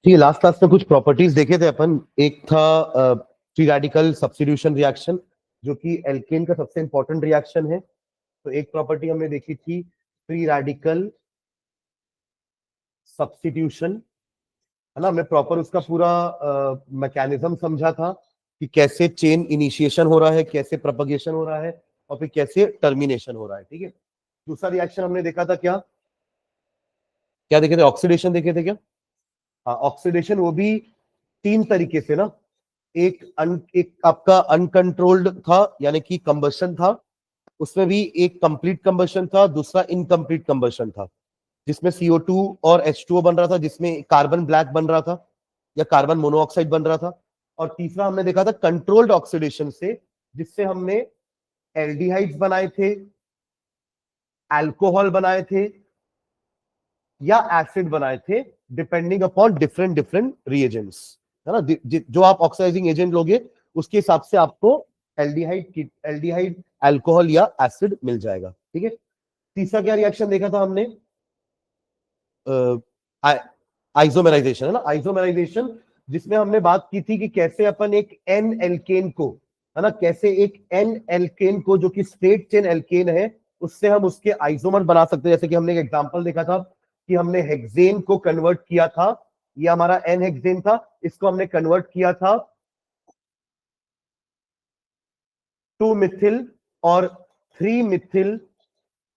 ठीक है, last class में कुछ प्रॉपर्टीज देखे थे अपन। एक था फ्री रेडिकल सब्स्टिट्यूशन रिएक्शन, जो कि एल्केन का सबसे इंपॉर्टेंट रिएक्शन है। तो एक प्रॉपर्टी हमने देखी थी फ्री रेडिकल सब्स्टिट्यूशन, है ना। हमने प्रॉपर उसका पूरा मैकेनिज्म समझा था कि कैसे चेन इनिशिएशन हो रहा है, कैसे प्रोपगेशन हो रहा है, और फिर कैसे टर्मिनेशन हो रहा है। ठीक है, दूसरा रिएक्शन हमने देखा था, क्या क्या देखे थे? ऑक्सीडेशन देखे थे क्या? हाँ, ऑक्सीडेशन वो भी तीन तरीके से ना। एक आपका अनकंट्रोल्ड था, यानी कि कंबशन था, उसमें भी एक कंप्लीट कंबशन था, दूसरा इनकम्प्लीट कंबशन था, जिसमें CO2 और H2O बन रहा था, जिसमें कार्बन ब्लैक बन रहा था या कार्बन मोनोऑक्साइड बन रहा था। और तीसरा हमने देखा था कंट्रोल्ड ऑक्सीडेशन से, जिससे हमने एल्डिहाइड्स बनाए थे, अल्कोहल बनाए थे, या एसिड बनाए थे, depending upon different different reagents, है ना। जो आप ऑक्सीडाइजिंग एजेंट लोगे उसके हिसाब से आपको एल्डिहाइड, अल्कोहल या एसिड मिल जाएगा। ठीक है, तीसरा क्या रिएक्शन देखा था हमने? आइसोमेराइजेशन, है ना। आइसोमेराइजेशन, जिसमें हमने बात की थी कि कैसे अपन एक एन एल्केन को, है ना, कैसे एक एन एल्केन को जो कि स्ट्रेट चेन एल्केन है, उससे हम उसके आइसोमर बना सकते हैं। जैसे कि हमने एक एग्जांपल देखा था कि हमने हेक्सेन को कन्वर्ट किया था, ये हमारा एन हेक्सेन था, इसको हमने कन्वर्ट किया था 2 मिथिल और 3 मिथिल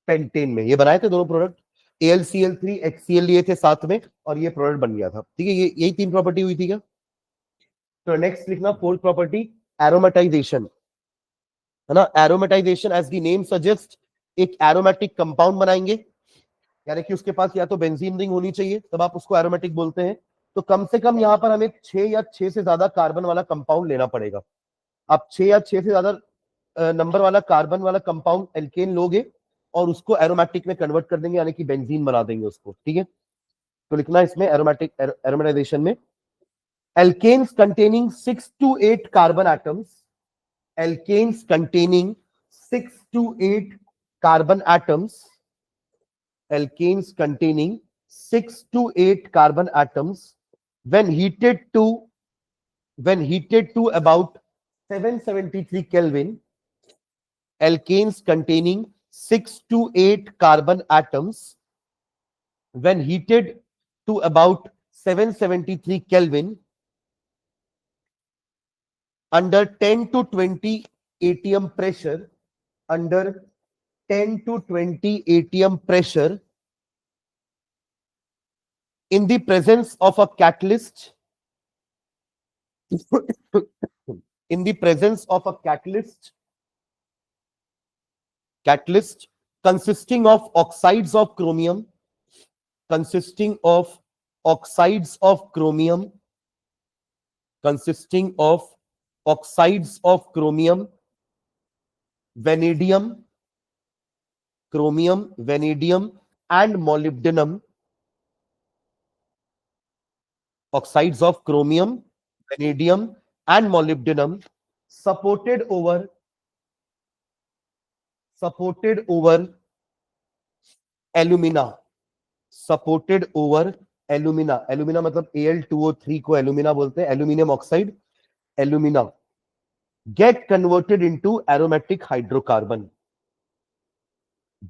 पेंटेन में। ये बनाए थे दोनों प्रोडक्ट, AlCl3 HCl लिए थे साथ में, और ये प्रोडक्ट बन गया था। ठीक है, ये यही तीन प्रॉपर्टी हुई थी क्या? तो नेक्स्ट लिखना फोर्थ प्रॉपर्टी, एरोमेटाइजेशन, है ना। Aromatization as the name suggest, एक एरोमेटिक कंपाउंड बनाएंगे, यानी कि उसके पास या तो बेंजीन रिंग होनी चाहिए, तब आप उसको एरोमेटिक बोलते हैं। तो कम से कम यहां पर हमें 6 या 6 से ज्यादा कार्बन वाला कंपाउंड लेना पड़ेगा। आप 6 या 6 से ज्यादा नंबर वाला कार्बन वाला कंपाउंड एल्केन लोगे और उसको एरोमेटिक में कन्वर्ट कर देंगे, यानी कि बेंजीन बना देंगे उसको। ठीक है, तो लिखना इसमें एरोमेटिक, एरोमेटाइजेशन में alkanes containing 6 to 8 carbon atoms, alkanes containing 6 to 8 carbon atoms, alkanes containing 6 to 8 carbon atoms, when heated to about 773 Kelvin, alkanes containing 6 to 8 carbon atoms, when heated to about 773 Kelvin, under 10 to 20 atm pressure, under 10 to 20 atm pressure, in the presence of a catalyst, in the presence of a catalyst consisting of oxides of chromium, consisting of oxides of chromium, consisting of oxides of chromium, vanadium, chromium, vanadium, and molybdenum, oxides of chromium, vanadium, and molybdenum, supported over alumina, supported over alumina, alumina मतलब Al2O3 को alumina बोलते हैं, aluminium oxide, alumina, get converted into aromatic hydrocarbon,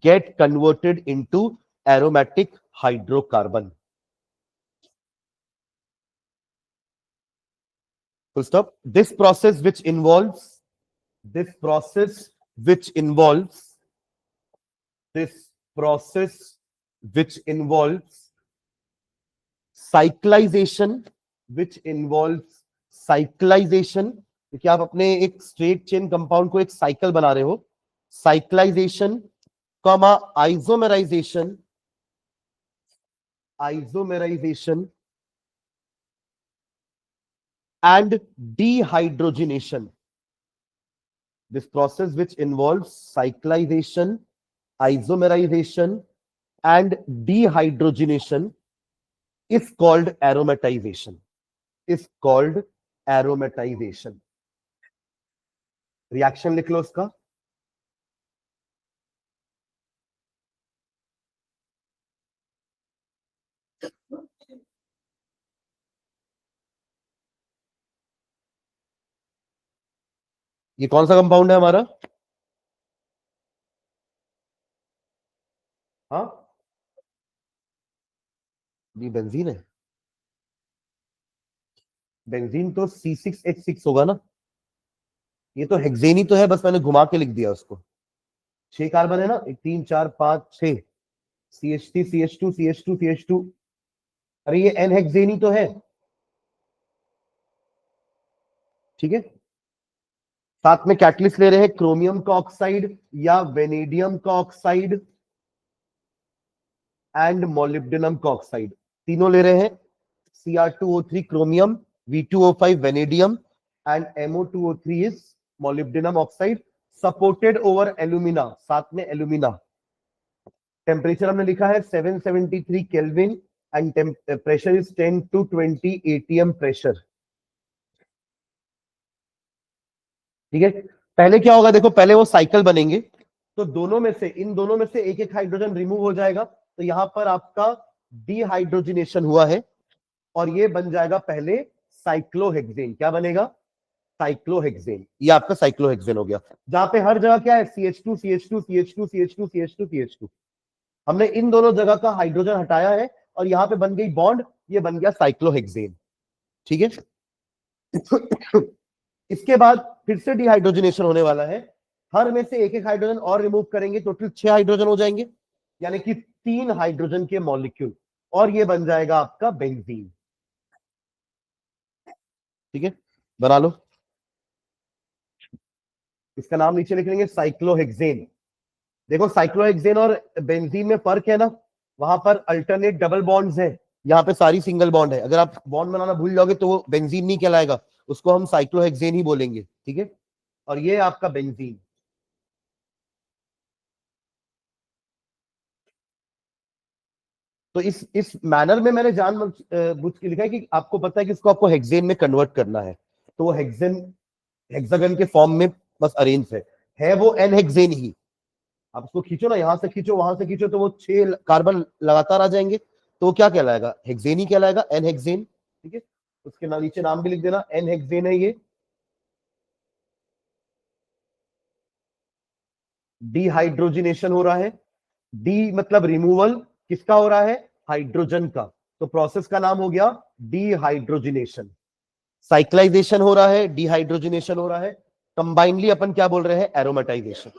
get converted into aromatic hydrocarbon. Full stop. This process which involves this process which involves this process which involves cyclization, which involves cyclization, क्योंकि आप अपने एक straight chain compound को एक cycle बना रहे हो, cyclisation, comma isomerisation, isomerisation and dehydrogenation. This process which involves cyclization, isomerization, and dehydrogenation is called aromatization. Is called aromatization. Reaction लिख लो उसका। ये कौन सा कंपाउंड है हमारा? हाँ, ये बेंजीन है। बेंजीन तो C6H6 होगा ना। ये तो हेक्सेन ही तो है, बस मैंने घुमा के लिख दिया उसको। 6 कार्बन है ना, 1 3 4 5 6। CH3 CH2 CH2 CH2। अरे ये एन हेक्सेन ही तो है। ठीक है, साथ में कैटलिस्ट ले रहे हैं क्रोमियम का ऑक्साइड या वेनेडियम का ऑक्साइड एंड मोलिब्डेनम का ऑक्साइड, तीनों ले रहे हैं। Cr2O3 chromium, V2O5 vanadium and MO2O3 is molybdenum oxide, supported over alumina, साथ में एल्यूमिना। टेम्परेचर हमने लिखा है 773 kelvin and pressure is 10 to 20 ATM pressure. ठीक है, पहले क्या होगा देखो, पहले वो साइकिल बनेंगे, तो दोनों में से, इन दोनों में से एक एक हाइड्रोजन रिमूव हो जाएगा, तो यहां पर आपका डिहाइड्रोजिनेशन हुआ है और ये बन जाएगा पहले साइक्लोहेक्सेन। क्या बनेगा? साइक्लोहेक्सेन। ये आपका साइक्लोहेक्सेन हो गया, जहां पे हर जगह क्या है, CH2 CH2 CH2 CH2 CH2 CH2। हमने इन दोनों जगह का हाइड्रोजन हटाया है और यहां पे बन गई बॉन्ड, ये बन गया साइक्लोहेक्सेन। ठीक है, इसके बाद फिर से डिहाइड्रोजनेशन होने वाला है, हर में से एक एक हाइड्रोजन और रिमूव करेंगे, टोटल 6 हाइड्रोजन हो जाएंगे, यानी कि 3 हाइड्रोजन के मॉलिक्यूल, और ये बन जाएगा आपका बेंजीन। ठीक है, बना लो, इसका नाम नीचे लिख लेंगे साइक्लोहेक्सेन। देखो साइक्लोहेक्सेन और बेंजीन में फर्क है ना, वहां पर अल्टरनेट डबल बॉन्ड्स है, यहाँ पे सारी सिंगल बॉन्ड है। अगर आप बॉन्ड बनाना भूल जाओगे तो वो बेंजीन नहीं कहलाएगा, उसको हम साइक्लोहेक्सेन ही बोलेंगे। ठीक है, और ये आपका बेंजीन। तो इस मैनर में मैंने जान बुझ के लिखा है कि आपको पता है कि इसको आपको हेक्सेन में कन्वर्ट करना है, तो वो हेक्सेन हेक्सागन के फॉर्म में बस अरेंज है वो एन हेक्सेन ही। आप उसको खींचो ना, यहां से खींचो वहां से खींचो, तो वो 6 कार्बन लगातार आ जाएंगे, तो वो क्या कहलाएगा? हेक्सेन ही कहलाएगा, एन हेक्सेन। ठीक है, उसके नीचे नाम भी लिख देना, एन हेक्सेन है ये। डिहाइड्रोजिनेशन हो रहा है, डी मतलब रिमूवल, किसका हो रहा है? हाइड्रोजन का, तो प्रोसेस का नाम हो गया डिहाइड्रोजिनेशन। साइक्लाइजेशन हो रहा है, डिहाइड्रोजिनेशन हो रहा है, कंबाइनली अपन क्या बोल रहे हैं? एरोमेटाइजेशन।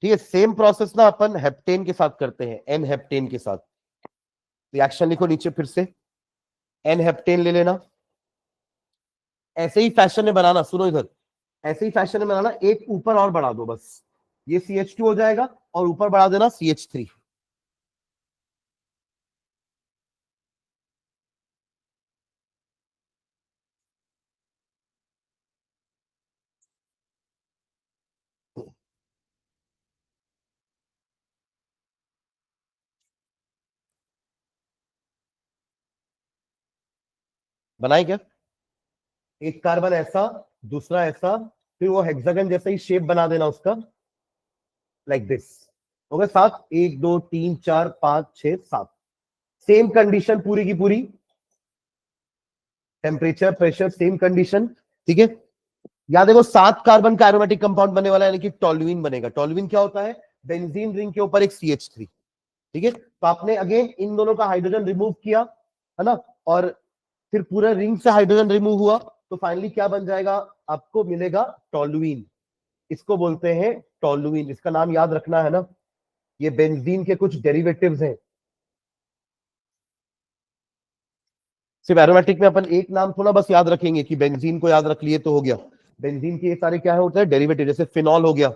ठीक है, सेम प्रोसेस ना अपन हेप्टेन के साथ करते हैं, एन हेप्टेन के साथ। रिएक्शन लिखो नीचे फिर से, एन हेप्टेन ले लेना, ऐसे ही फैशन में बनाना, सुनो इधर, ऐसे ही फैशन में बनाना, एक ऊपर और बढ़ा दो बस, ये CH2 हो जाएगा और ऊपर बढ़ा देना CH3। बनाए क्या? एक कार्बन ऐसा, दूसरा ऐसा, फिर वो हेक्सागन जैसा ही शेप बना देना उसका, लाइक दिस। हो गया 7, 1 2 3 4 5 6 7। सेम कंडीशन पूरी की पूरी, टेम्परेचर प्रेशर सेम कंडीशन। ठीक है, याद देखो 7 कार्बन का एरोमेटिक कंपाउंड बनने वाला है, यानी कि टोल्यूइन बनेगा। टोल्यूइन क्या होता है? बेंजीन रिंग के ऊपर एक CH3। ठीक है, तो आपने अगेन इन दोनों का हाइड्रोजन रिमूव किया, है ना, और फिर पूरा रिंग से हाइड्रोजन रिमूव हुआ, तो फाइनली क्या बन जाएगा? आपको मिलेगा टोल्यूइन। इसको बोलते हैं टोल्यूइन, इसका नाम याद रखना है ना, ये बेंजीन के कुछ डेरिवेटिव्स हैं। सिर्फ एरोमेटिक में अपन एक नाम थोड़ा बस याद रखेंगे कि बेंजीन को याद रख लिए तो हो गया। बेंजीन के ये सारे क्या होते हैं? डेरिवेटिव। जैसे फिनॉल हो गया,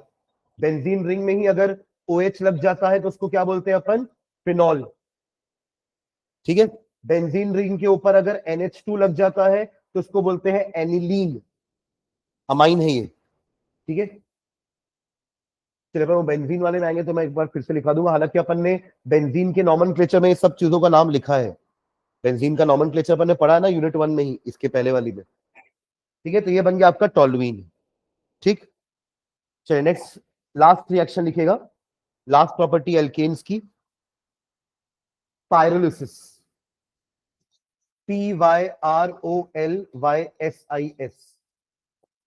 बेंजीन रिंग में ही अगर OH लग जाता है तो उसको क्या बोलते हैं अपन? फिनॉल। ठीक है, बेंजीन रिंग के ऊपर अगर NH2 लग जाता है तो उसको बोलते हैं एनिलीन, अमाइन है ये। ठीक है, चलिए अपन वो बेंजीन वाले में आएंगे तो मैं एक बार फिर से लिखा दूंगा, हालांकि अपन ने बेंजीन के नॉमेनक्लेचर में ये सब चीजों का नाम लिखा है। बेंजीन का नॉमेनक्लेचर अपन ने पढ़ा है ना यूनिट 1 में ही, इसके पहले वाली में। ठीक है, तो ये बन गया आपका टोल्यूइन। ठीक, चलिए नेक्स्ट लास्ट रिएक्शन लिखेगा, लास्ट प्रॉपर्टी एल्केन्स की, पायरोलिसिस, PYROLYSIS,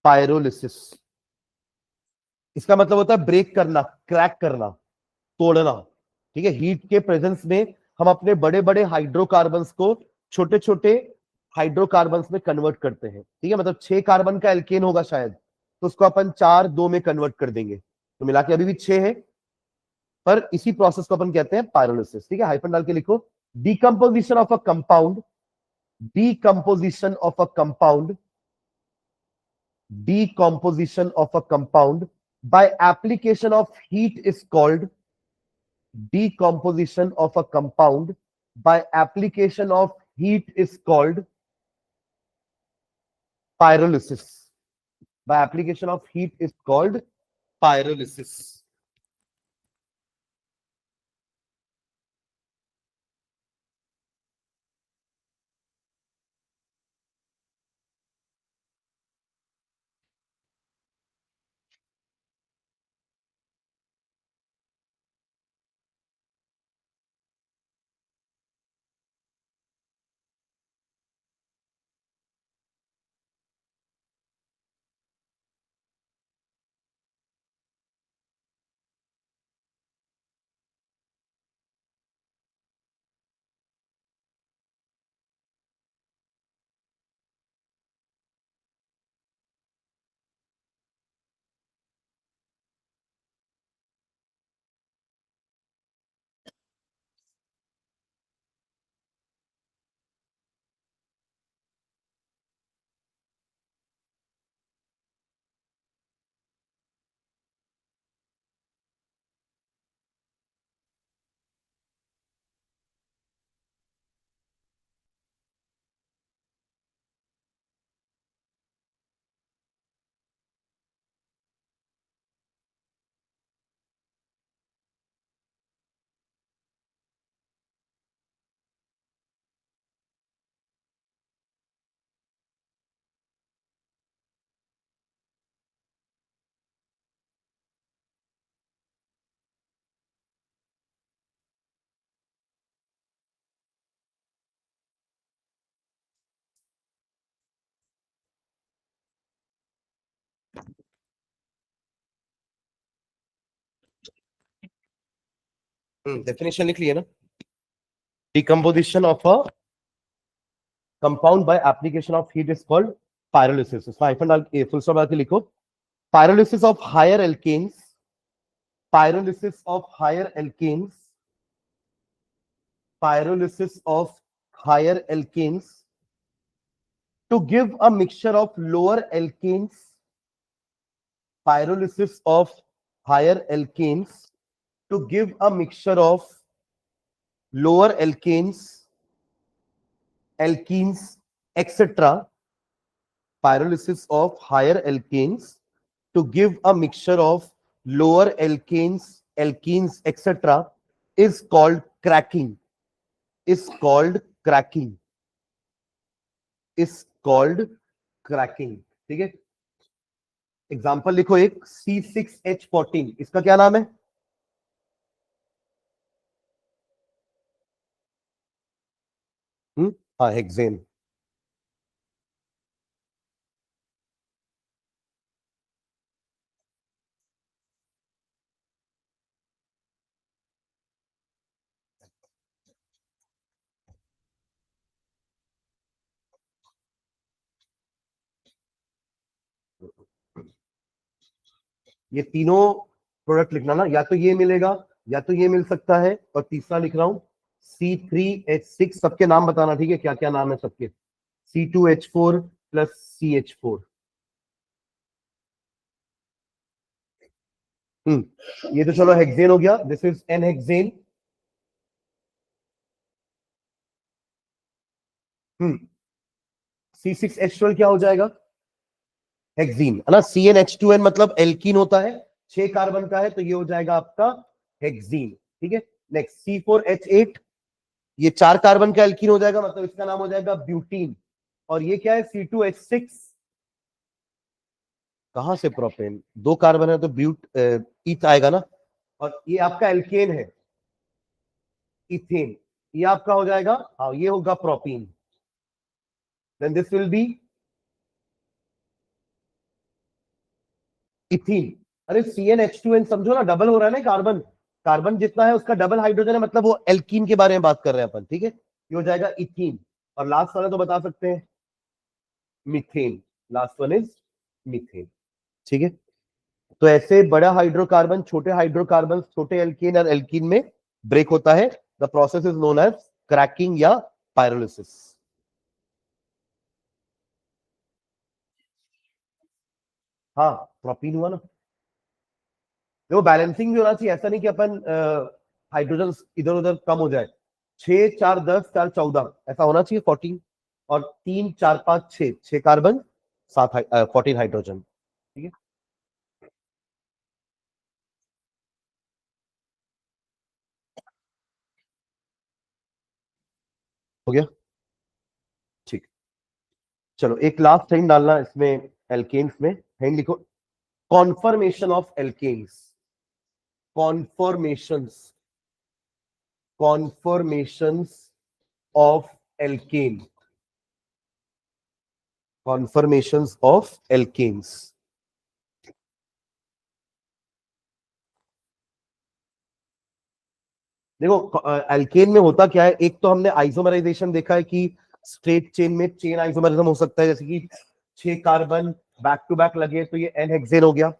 पायरोलिसिस। इसका मतलब होता है ब्रेक करना, क्रैक करना, तोड़ना। ठीक है, हीट के प्रेजेंस में हम अपने बड़े बड़े हाइड्रोकार्बन्स को छोटे छोटे हाइड्रोकार्बन्स में कन्वर्ट करते हैं। ठीक है, मतलब 6 कार्बन का एल्केन होगा शायद, तो उसको अपन 4 2 में कन्वर्ट कर देंगे, तो मिला के अभी भी 6 है, पर इसी प्रोसेस को अपन कहते हैं पायरोलिसिस। ठीक है, हाइफन डाल के लिखो, decomposition of a compound, decomposition of a compound, decomposition of a compound by application of heat is called, decomposition of a compound by application of heat is called pyrolysis, by application of heat is called pyrolysis. Definition लिख लिया ना, decomposition of a compound by application of heat is called pyrolysis। इसमें hyphen डाल के full stop डाल के लिखो, pyrolysis of higher alkanes, pyrolysis of higher alkanes, pyrolysis of higher alkanes to give a mixture of lower alkanes, pyrolysis of higher alkanes to give a mixture of lower alkanes, alkenes, etc. Pyrolysis of higher alkanes to give a mixture of lower alkanes, alkenes, etc. is called cracking. Is called cracking. Is called cracking। ठीक है, example लिखो एक, C6H14, इसका क्या नाम है? हाँ, hexane. ये तीनों प्रोडक्ट लिखना ना, या तो ये मिलेगा या तो ये मिल सकता है, और तीसरा लिख रहा हूं C3H6। सबके नाम बताना, ठीक है, क्या क्या नाम है सबके, C2H4 प्लस CH4। ये तो चलो हेक्सेन हो गया, this is an hexane. C6H12 क्या हो जाएगा? हेक्सीन, है ना। CnH2n मतलब एल्कीन होता है, 6 कार्बन का है, तो ये हो जाएगा आपका हेक्सीन। ठीक है, नेक्स्ट C4H8, ये 4 कार्बन का एल्कीन हो जाएगा, मतलब इसका नाम हो जाएगा ब्यूटीन। और ये क्या है? C2H6, कहां से प्रोपेन, 2 कार्बन है तो ब्यूट ईथ आएगा ना, और ये आपका एल्केन है इथेन, ये आपका हो जाएगा, हाँ ये होगा propene, then this will be ethene. अरे CnH2n समझो ना, डबल हो रहा है ना कार्बन, कार्बन जितना है उसका डबल हाइड्रोजन है, मतलब वो एल्कीन के बारे में बात कर रहे हैं अपन, ठीक है, ये हो जाएगा इथीन। और लास्ट वाला तो बता सकते हैं methane, last one is methane, ठीक है। तो ऐसे बड़ा हाइड्रोकार्बन छोटे हाइड्रोकार्बन छोटे एल्कीन और एल्कीन में ब्रेक होता है, the process is known as cracking या पायरोलिसिस। हाँ प्रोपीन हुआ ना, देखो बैलेंसिंग भी होना चाहिए, ऐसा नहीं कि अपन हाइड्रोजन इधर उधर कम हो जाए, 6 4 10 4 14 ऐसा होना चाहिए 14, और 3 4 5 6 कार्बन 14 हाइड्रोजन, ठीक है। हो गया, ठीक। चलो एक लास्ट टाइम डालना इसमें, एल्केन्स में हेड लिखो, conformation of alkenes, conformations, conformations of alkene, conformations of alkenes. देखो एल्केन में होता क्या है, एक तो हमने आइसोमराइजेशन देखा है कि स्ट्रेट चेन में चेन आइसोमरिज्म हो सकता है, जैसे कि 6 कार्बन बैक टू बैक लगे तो ये एन हेक्सेन हो गया,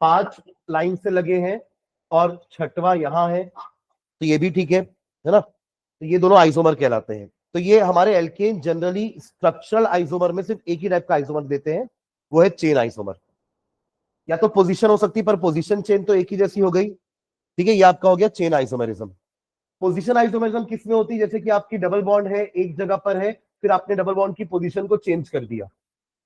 5 लाइन से लगे हैं और छठवां यहां है तो ये भी ठीक है ना, तो ये दोनों आइसोमर कहलाते हैं। तो ये हमारे एल्केन जनरली स्ट्रक्चरल आइसोमर में सिर्फ एक ही टाइप का आइसोमर देते हैं, वो है चेन आइसोमर। या तो पोजीशन हो सकती है, पर पोजीशन चेन तो एक ही जैसी हो गई, ठीक है, ये आपका हो गया चेन आइसोमरिज्म। पोजीशन आइसोमरिज्म किस में होती है, जैसे कि आपकी डबल बॉन्ड है एक जगह पर है, फिर आपने डबल बॉन्ड की पोजीशन को चेंज कर दिया,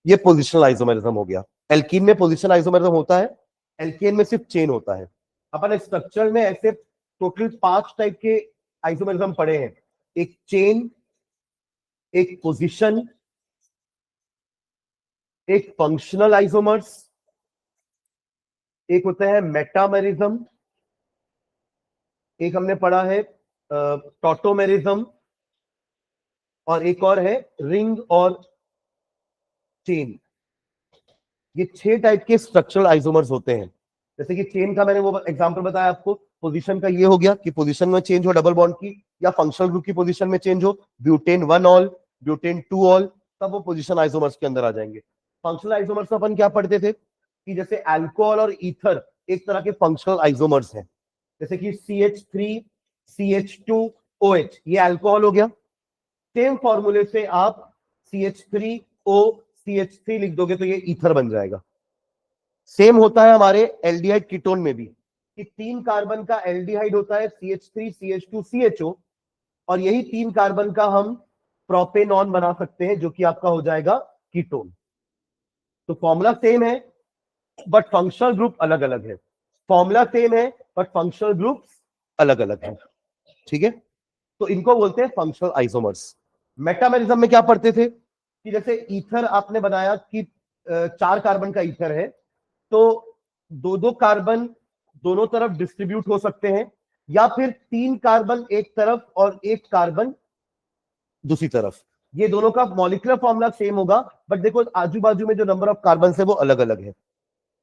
ये पोजिशनल आइसोमेरिज्म हो गया। एल्कीन में पोजिशन आइसोमेरिज्म होता है, एल्केन में सिर्फ चेन होता है। अपन स्ट्रक्चर में ऐसे टोटल 5 टाइप के आइसोमेरिज्म पढ़े हैं, एक चेन, एक पोजीशन, एक फंक्शनल आइसोमर्स, एक होता है मेटामेरिज्म, एक हमने पढ़ा है टॉटोमेरिज्म, और एक और है रिंग और चेन। ये 6 टाइप के स्ट्रक्चरल आइसोमर्स होते हैं। जैसे कि चेन का मैंने वो एग्जांपल बताया आपको, पोजीशन का ये हो गया कि पोजीशन में चेंज हो डबल बॉन्ड की, या फंक्शनल ग्रुप की पोजीशन में चेंज हो, ब्यूटेन 1 ऑल, ब्यूटेन 2 ऑल, तब वो पोजीशन आइसोमर्स के अंदर आ जाएंगे। फंक्शनल आइसोमर्स अपन क्या पढ़ते थे कि जैसे अल्कोहल और ईथर एक तरह के फंक्शनल आइसोमर्स हैं, जैसे कि CH3 CH2 OH, ये अल्कोहल हो गया, सेम फॉर्मूले से आप CH3O CH3 लिख दोगे तो ये ईथर बन जाएगा। सेम होता है हमारे एल्डिहाइड कीटोन में भी, कि 3 कार्बन का एल्डिहाइड होता है CH3 CH2 CHO, और यही 3 कार्बन का हम प्रोपेनॉन बना सकते हैं, जो कि आपका हो जाएगा कीटोन। तो फॉर्मूला सेम है बट फंक्शनल ग्रुप अलग अलग है, फॉर्मूला सेम है बट फंक्शनल ग्रुप अलग अलग है, ठीक है। तो इनको बोलते हैं फंक्शनल आइसोमर्स। मेटामेरिज्म में क्या पढ़ते थे कि जैसे ईथर आपने बनाया कि 4 कार्बन का ईथर है, तो 2 कार्बन दोनों तरफ डिस्ट्रीब्यूट हो सकते हैं, या फिर 3 कार्बन एक तरफ और 1 कार्बन दूसरी तरफ, ये दोनों का मॉलिक्यूलर फॉर्मूला सेम होगा, बट देखो आजू बाजू में जो नंबर ऑफ कार्बन है वो अलग अलग है,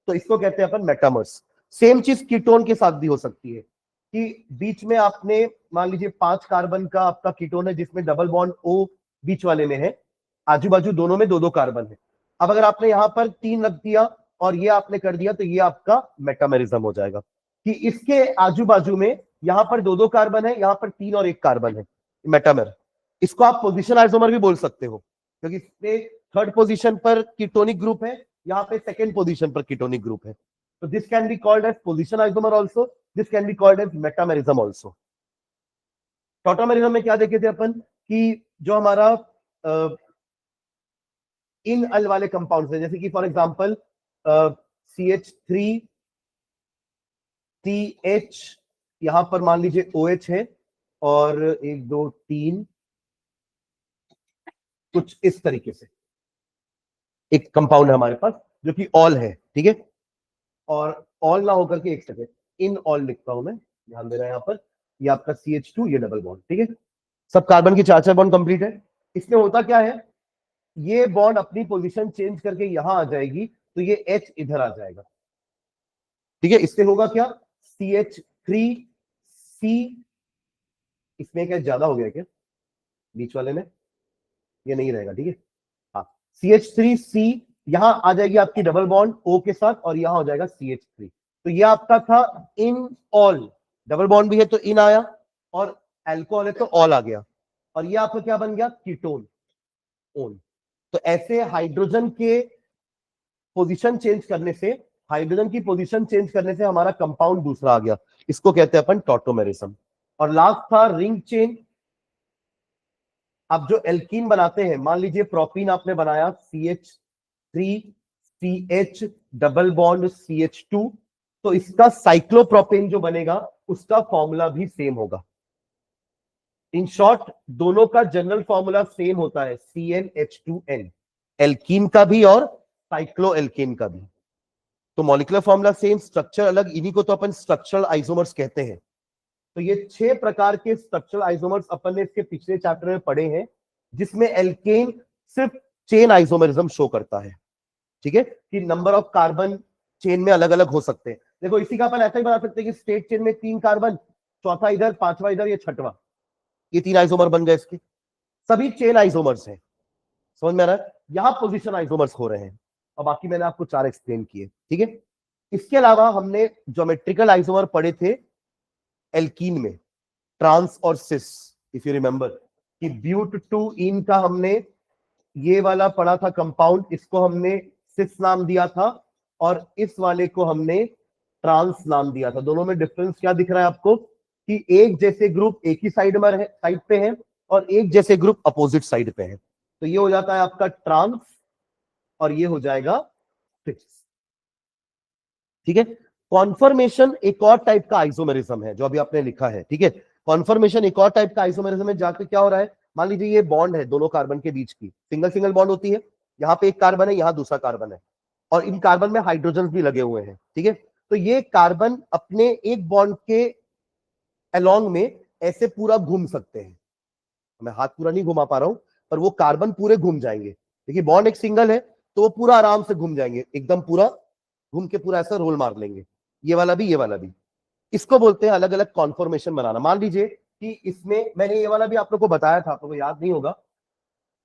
तो इसको कहते हैं अपन मेटामर्स। सेम चीज कीटोन के साथ भी हो सकती है, कि बीच में आपने मान लीजिए 5 कार्बन का आपका कीटोन है जिसमें डबल बॉन्ड O बीच वाले में है, आजू बाजू दोनों में 2 कार्बन है। अब अगर आपने यहां पर 3 रख दिया और ये आपने कर दिया, तो ये आपका मेटामेरिज्म हो जाएगा, कि इसके आजू बाजू में यहां पर 2 कार्बन है, यहां पर 3 और 1 कार्बन है, मेटामेर। इसको आप पोजिशन आइसोमर भी बोल सकते हो, क्योंकि इसमें थर्ड पोजीशन पर कीटोनिक ग्रुप है, यहाँ पे सेकेंड पोजीशन पर कीटोनिक ग्रुप है, तो this can be called as position isomer also, this can be called as metamerism also. Tautomerism में क्या देखे थे अपन कि जो हमारा इन अल वाले कंपाउंड है, जैसे कि फॉर एग्जांपल CH3CH, यहां पर मान लीजिए OH है, और 1 2 3 कुछ इस तरीके से एक कंपाउंड है हमारे पास, जो कि ऑल है, ठीक है। और ऑल ना होकर के, एक सेकेंड, इन ऑल लिखता हूं मैं, ध्यान देना यहाँ पर, ये आपका CH2, ये डबल बॉन्ड, ठीक है। सब कार्बन की 4-4 बॉन्ड कंप्लीट है। इसमें होता क्या है, ये बॉन्ड अपनी पोजीशन चेंज करके यहां आ जाएगी, तो ये H इधर आ जाएगा, ठीक है। इससे होगा क्या, CH3C, इसमें क्या ज्यादा हो गया क्या बीच वाले में, ये नहीं रहेगा, ठीक है। हाँ, CH3C यहां आ जाएगी आपकी डबल बॉन्ड O के साथ, और यहां हो जाएगा CH3। तो ये आपका था इन ऑल, डबल बॉन्ड भी है तो इन आया, और एल्कोहल है तो ऑल आ गया, और ये आपका क्या बन गया, कीटोन, ओन। तो ऐसे हाइड्रोजन के पोजीशन चेंज करने से, हाइड्रोजन की पोजीशन चेंज करने से हमारा कंपाउंड दूसरा आ गया, इसको कहते हैं अपन टॉटोमेरिज्म। और लास्ट था रिंग चेन। अब जो एल्कीन बनाते हैं, मान लीजिए प्रोपीन आपने बनाया, CH3CH डबल बॉन्ड CH2, तो इसका साइक्लोप्रोपेन जो बनेगा उसका फॉर्मूला भी सेम होगा। इन शॉर्ट दोनों का जनरल फॉर्मूला सेम होता है, CnH2n, एल्कीन का भी और साइक्लो एल्केन का भी। तो मॉलिक्यूलर फॉर्मूला सेम, स्ट्रक्चर अलग, इन्हीं को तो अपन स्ट्रक्चरल आइसोमर्स कहते हैं। तो ये 6 प्रकार के स्ट्रक्चरल आइसोमर्स अपन ने इसके पिछले चैप्टर में पढ़े हैं, जिसमें एल्केन सिर्फ चेन आइसोमरिज्म शो करता है, ठीक है, कि नंबर ऑफ कार्बन चेन में अलग अलग हो सकते हैं। देखो इसी का अपन ऐसा ही बना सकते हैं कि स्टेट चेन में 3 कार्बन, चौथा इधर, पांचवा इधर, ये छठवां, ये 3 आइसोमर बन गए इसके, सभी चेन आइसोमर्स हैं। समझ में आ रहा है, यहां पोजिशन आइसोमर्स हो रहे हैं, और बाकी मैंने आपको 4 एक्सप्लेन किए, ठीक है। इसके अलावा हमने ज्योमेट्रिकल आइसोमर पढ़े थे एल्कीन में, ट्रांस और सिस, इफ यू रिमेंबर, कि ब्यूट टू इन का हमने ये वाला पढ़ा था कंपाउंड, इसको हमने सिस नाम दिया था, और इस वाले को हमने ट्रांस नाम दिया था। दोनों में डिफरेंस क्या दिख रहा है आपको, कि एक जैसे ग्रुप एक ही साइड में साइड पे है, और एक जैसे ग्रुप अपोजिट साइड पे है। तो ये हो जाता है आपका ट्रांस, और ये हो जाएगा सिस, ठीक है। कॉन्फर्मेशन एक और टाइप का आइसोमेरिज्म है जो अभी आपने लिखा है, ठीक है। कॉन्फर्मेशन एक और टाइप का आइसोमेरिज्म है, जाके क्या हो रहा है, मान लीजिए ये बॉन्ड है दोनों कार्बन के बीच की, सिंगल सिंगल बॉन्ड होती है, यहाँ पे एक कार्बन है, यहाँ दूसरा कार्बन है, और इन कार्बन में हाइड्रोजन भी लगे हुए हैं, ठीक है। तो ये कार्बन अपने एक बॉन्ड के अलोंग में ऐसे पूरा घूम सकते हैं, मैं हाथ पूरा नहीं घुमा पा रहा हूं, पर वो कार्बन पूरे घूम जाएंगे। देखिए बॉन्ड एक सिंगल है तो वो पूरा आराम से घूम जाएंगे, एकदम पूरा घूम के पूरा ऐसा रोल मार लेंगे, ये वाला भी, ये वाला भी। इसको बोलते हैं अलग अलग कॉन्फॉर्मेशन बनाना। मान लीजिए कि इसमें मैंने ये वाला भी आप लोग को बताया था, आप लोग को याद नहीं होगा।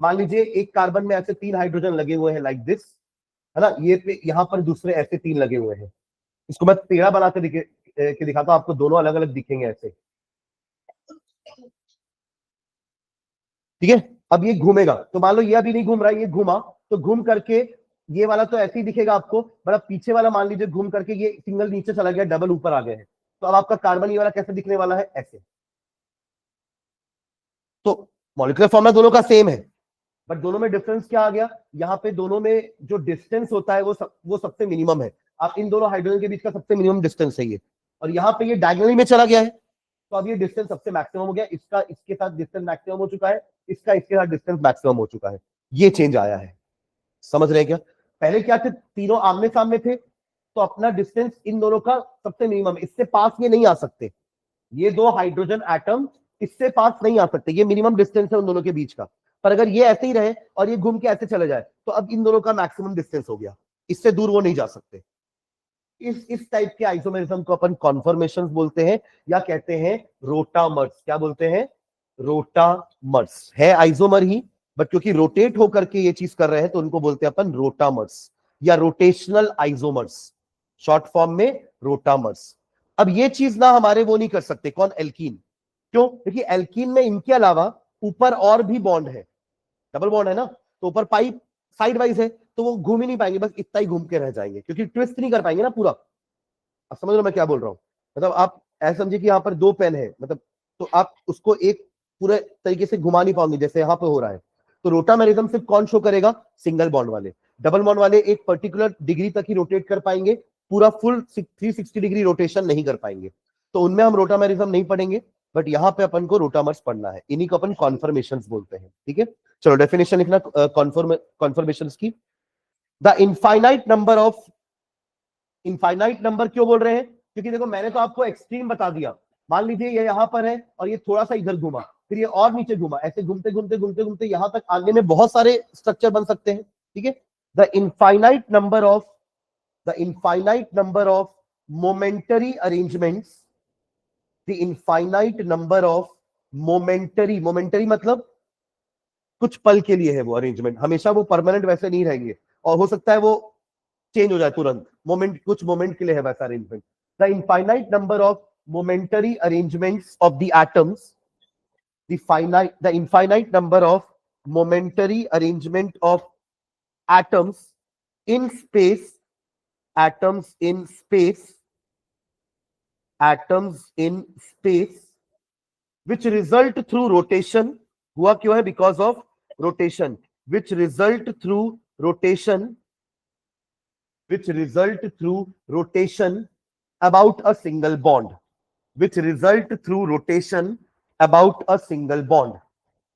मान लीजिए एक कार्बन में ऐसे 3 हाइड्रोजन लगे हुए हैं लाइक दिस, है ना, ये यहाँ पर दूसरे ऐसे 3 लगे हुए हैं। इसको मैं टेढ़ा बना के दिखाता हूं आपको, दोनों अलग अलग दिखेंगे ऐसे, ठीक है। अब ये घूमेगा, तो मान लो ये अभी नहीं घूम रहा है, ये घूमा, तो घूम करके ये वाला तो ऐसे ही दिखेगा आपको, बड़ा पीछे वाला मान लीजिए घूम करके ये सिंगल नीचे चला गया, डबल ऊपर आ गया है, तो अब आपका कार्बन ये वाला कैसे दिखने वाला है, ऐसे। तो मॉलिक्यूलर फॉर्मूला दोनों का सेम है, बट दोनों में डिफरेंस क्या आ गया, यहाँ पे दोनों में जो डिस्टेंस होता है वो सबसे मिनिमम है। आप इन दोनों हाइड्रोजन के बीच का सबसे मिनिमम डिस्टेंस है ये, और यहाँ पे ये डायगोनली में चला गया है, तो अब ये डिस्टेंस सबसे मैक्सिमम हो गया, इसका इसके साथ डिस्टेंस मैक्सिमम हो चुका है, इसका इसके साथ डिस्टेंस मैक्सिमम हो चुका है। ये चेंज आया है, समझ रहे हैं क्या। पहले क्या थे, तीनों आमने सामने थे, तो अपना डिस्टेंस इन दोनों का सबसे मिनिमम, इससे पास ये नहीं आ सकते, ये 2 हाइड्रोजन एटम इससे पास नहीं आ सकते, ये मिनिमम डिस्टेंस है उन दोनों के बीच का। पर अगर ये ऐसे ही रहे और ये घूम के ऐसे चले जाए, तो अब इन दोनों का मैक्सिमम डिस्टेंस हो गया, इससे दूर वो नहीं जा सकते। इस टाइप के आइसोमेरिज्म को अपन कॉन्फर्मेशंस बोलते हैं, या कहते हैं रोटामर्स। क्या बोलते हैं, रोटामर्स। है आइसोमर ही, बट क्योंकि रोटेट होकर के ये चीज कर रहे हैं तो उनको बोलते हैं अपन रोटामर्स या रोटेशनल आइसोमर्स, शॉर्ट फॉर्म में रोटामर्स। अब ये चीज ना हमारे वो नहीं कर सकते, कौन, एल्कीन। क्यों, देखिए एल्कीन में इनके अलावा ऊपर और भी बॉन्ड है, डबल बॉन्ड है ना, तो ऊपर पाइप साइड वाइज है, तो वो घूम ही नहीं पाएंगे, बस इतना ही घूम के रह जाएंगे, क्योंकि ट्विस्ट नहीं कर पाएंगे ना पूरा। अब समझ लो मैं क्या बोल रहा हूँ, मतलब आप ऐसा समझिए कि यहाँ पर 2 पेन है, मतलब, तो आप उसको एक पूरे तरीके से घुमा नहीं पाओगे जैसे यहाँ पे हो रहा है। तो रोटामेरिज्म सिर्फ कौन शो करेगा, सिंगल बॉन्ड वाले। डबल बॉन्ड वाले एक पर्टिकुलर डिग्री तक ही रोटेट कर पाएंगे, पूरा फुल 360 डिग्री रोटेशन नहीं कर पाएंगे, तो उनमें हम रोटामेरिज्म नहीं पढ़ेंगे। बट यहाँ पे अपन को रोटामर्स पढ़ना है, इन्हीं को अपन कॉन्फर्मेशन बोलते हैं, ठीक है। चलो डेफिनेशन लिखना कॉन्फर्मेशन की। The infinite number of, infinite number क्यों बोल रहे हैं, क्योंकि देखो मैंने तो आपको एक्सट्रीम बता दिया। मान लीजिए ये यहां पर है और ये थोड़ा सा इधर घुमा, फिर ये और नीचे घुमा, ऐसे घूमते घूमते घूमते घूमते यहां तक आने में बहुत सारे स्ट्रक्चर बन सकते हैं। ठीक है, the infinite number of, the infinite number of momentary arrangements, the infinite number of momentary, momentary मतलब कुछ पल के लिए है वो अरेंजमेंट, हमेशा वो परमानेंट वैसे नहीं रहेंगे, और हो सकता है वो चेंज हो जाए तुरंत, मोमेंट कुछ मोमेंट के लिए है वैसा arrangement. The infinite number of momentary arrangements of the atoms, the infinite number of momentary arrangement of atoms in space, atoms in space, atoms in space which result through rotation, हुआ क्यों है, because of rotation, which result through rotation, which result through rotation about a single bond, which result through rotation about a single bond,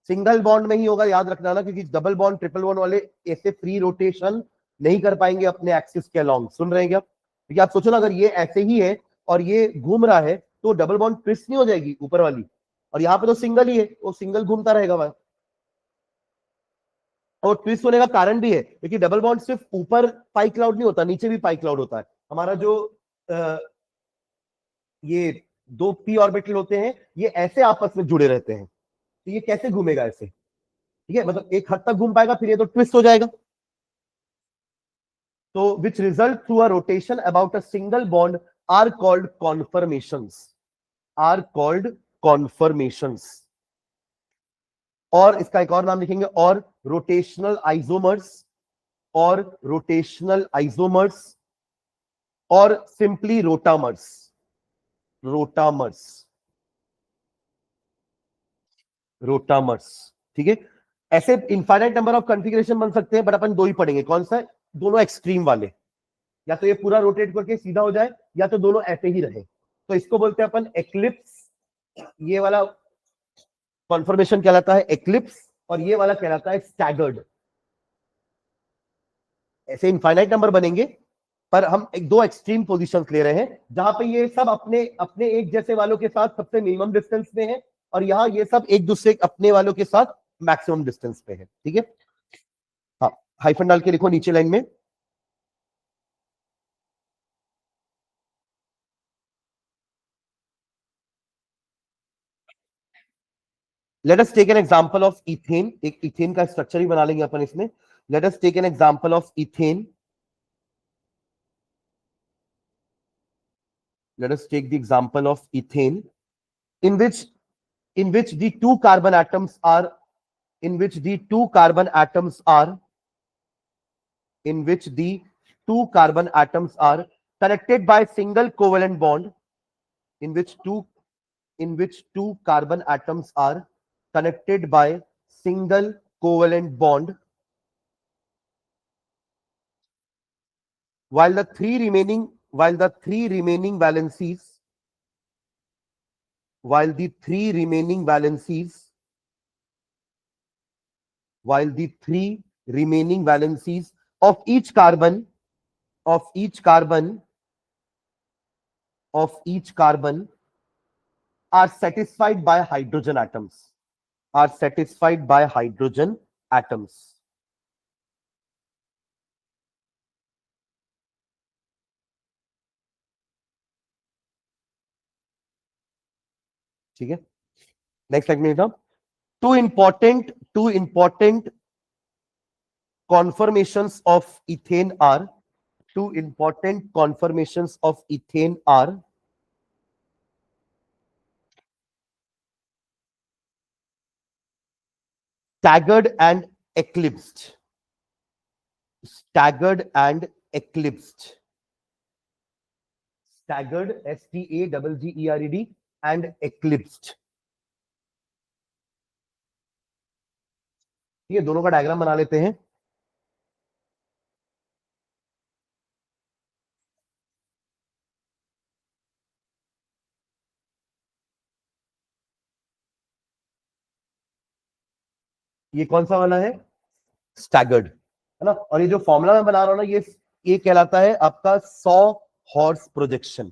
single bond में ही होगा, याद रखना ना, क्योंकि double bond triple bond वाले ऐसे फ्री रोटेशन नहीं कर पाएंगे अपने एक्सिस के अलोंग। सुन रहे हैं क्या, क्योंकि आप सोचो ना अगर ये ऐसे ही है और ये घूम रहा है तो डबल बॉन्ड ट्विस्ट नहीं हो जाएगी ऊपर वाली, और यहाँ पे तो सिंगल ही है, वो सिंगल घूमता रहेगा वहां। और ट्विस्ट होने का कारण भी है क्योंकि डबल बॉन्ड सिर्फ ऊपर पाई क्लाउड नहीं होता, नीचे भी पाई क्लाउड होता है। हमारा जो ये दो पी ऑर्बिटल होते हैं ये ऐसे आपस में जुड़े रहते हैं, तो ये कैसे घूमेगा ऐसे, ठीक है, मतलब एक हद तक घूम पाएगा, फिर ये तो ट्विस्ट हो जाएगा। तो which result through a rotation about a single bond are called conformations, are called conformations। और इसका एक और नाम लिखेंगे, और रोटेशनल आइसोमर्स, और रोटेशनल आइसोमर्स, और सिंपली रोटामर्स, रोटामर्स, रोटामर्स। ठीक है, ऐसे इनफाइनाइट नंबर ऑफ कॉन्फ़िगरेशन बन सकते हैं, बट अपन दो ही पढ़ेंगे, कौन सा, दोनों एक्सट्रीम वाले, या तो ये पूरा रोटेट करके सीधा हो जाए या तो दोनों ऐसे ही रहे, तो इसको बोलते हैं अपन एक्लिप्स। ये वाला कॉन्फर्मेशन कहलाता है एक्लिप्स और ये वाला कहलाता है स्टैगर्ड। ऐसे इनफाइनाइट नंबर बनेंगे पर हम एक दो एक्सट्रीम पोजीशंस ले रहे हैं जहां पे ये सब अपने अपने एक जैसे वालों के साथ सबसे मिनिमम डिस्टेंस में है, और यहाँ ये सब एक दूसरे अपने वालों के साथ मैक्सिमम डिस्टेंस पे है। ठीक है, हाँ, हाइफन डाल के लिखो नीचे लाइन में। Let us take an example of ethane, एक इथेन का स्ट्रक्चर ही बना लेंगे अपन इसमें। Let us take an example of ethane, let us take the example of ethane in which, in which the two carbon atoms are, in which the two carbon atoms are, in which the two carbon atoms are connected by single covalent bond, in which two, in which two carbon atoms are connected by single covalent bond, while the three remaining, while the three remaining valencies, while the three remaining valencies, while the three remaining valencies of each carbon, of each carbon, of each carbon are satisfied by hydrogen atoms, are satisfied by hydrogen atoms। ठीक है, next line में लिखा, two important conformations of ethane are, two important conformations of ethane are staggered and eclipsed, staggered and eclipsed, staggered, STAGGERED, and eclipsed। ठीक है, दोनों का diagram बना लेते हैं। ये कौन सा वाला है, स्टैगर्ड। है ना। और ये जो फॉर्मूला मैं बना रहा हूं ना, ये कहलाता है आपका 100 हॉर्स प्रोजेक्शन।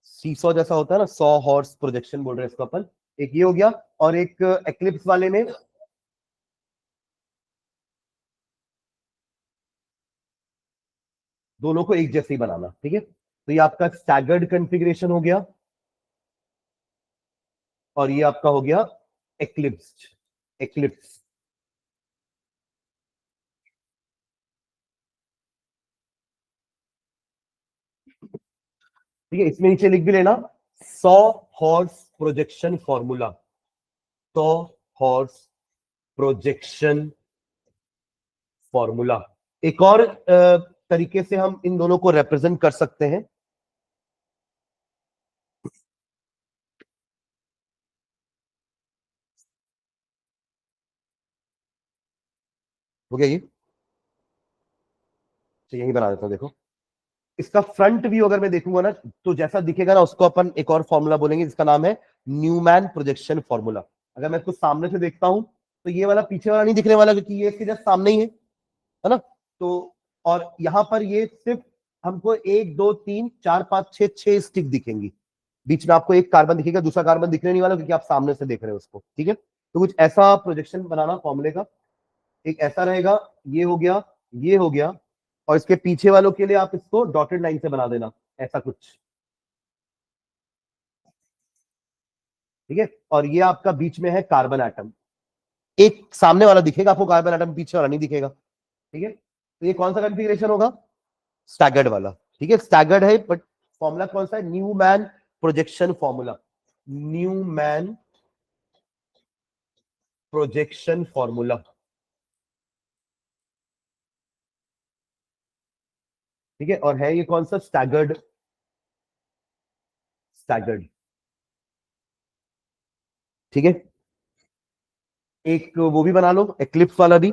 सीसॉ जैसा होता है ना, 100 हॉर्स प्रोजेक्शन बोल रहे हैं इसको अपन। एक ये हो गया, और एक एक्लिप्स वाले में दोनों को एक जैसे ही बनाना, ठीक है। तो ये आपका स्टैगर्ड कॉन्फ़िगरेशन हो गया, और ये आपका हो गया एक्लिप्स। एक्लिप्स, ठीक है। इसमें नीचे लिख भी लेना 100 horse projection formula, 100 horse projection formula. एक और तरीके से हम इन दोनों को रिप्रेजेंट कर सकते हैं। हो गया ये, तो यही बना देता हूं, देखो। इसका फ्रंट व्यू अगर मैं देखूंगा ना, तो जैसा दिखेगा ना, उसको अपन एक और फॉर्मूला बोलेंगे जिसका नाम है न्यूमैन प्रोजेक्शन फॉर्मूला। अगर मैं इसको सामने से देखता हूं, तो ये वाला पीछे वाला नहीं दिखने वाला, क्योंकि ये इसके जस्ट सामने ही है ना। तो और यहां पर ये सिर्फ हमको 1 2 3 4 5 6 स्टिक दिखेंगी। बीच में आपको एक कार्बन दिखेगा, दूसरा कार्बन दिखने नहीं वाला, क्योंकि आप सामने से देख रहे हो उसको, ठीक है। तो कुछ ऐसा प्रोजेक्शन बनाना फॉर्मूले का, एक ऐसा रहेगा। ये हो गया, ये हो गया, और इसके पीछे वालों के लिए आप इसको डॉटेड लाइन से बना देना, ऐसा कुछ, ठीक है। और ये आपका बीच में है कार्बन एटम। एक सामने वाला दिखेगा आपको कार्बन एटम, पीछे वाला नहीं दिखेगा, ठीक है। तो ये कौन सा कॉन्फ़िगरेशन होगा? स्टैगर्ड वाला, ठीक है। स्टैगर्ड है, बट फॉर्मूला कौन सा है? New man projection formula, new man projection formula, ठीक है। और है ये कौन सा? स्टैगर्ड, स्टैगर्ड, ठीक है। एक वो भी बना लो, एक्लिप्स वाला भी।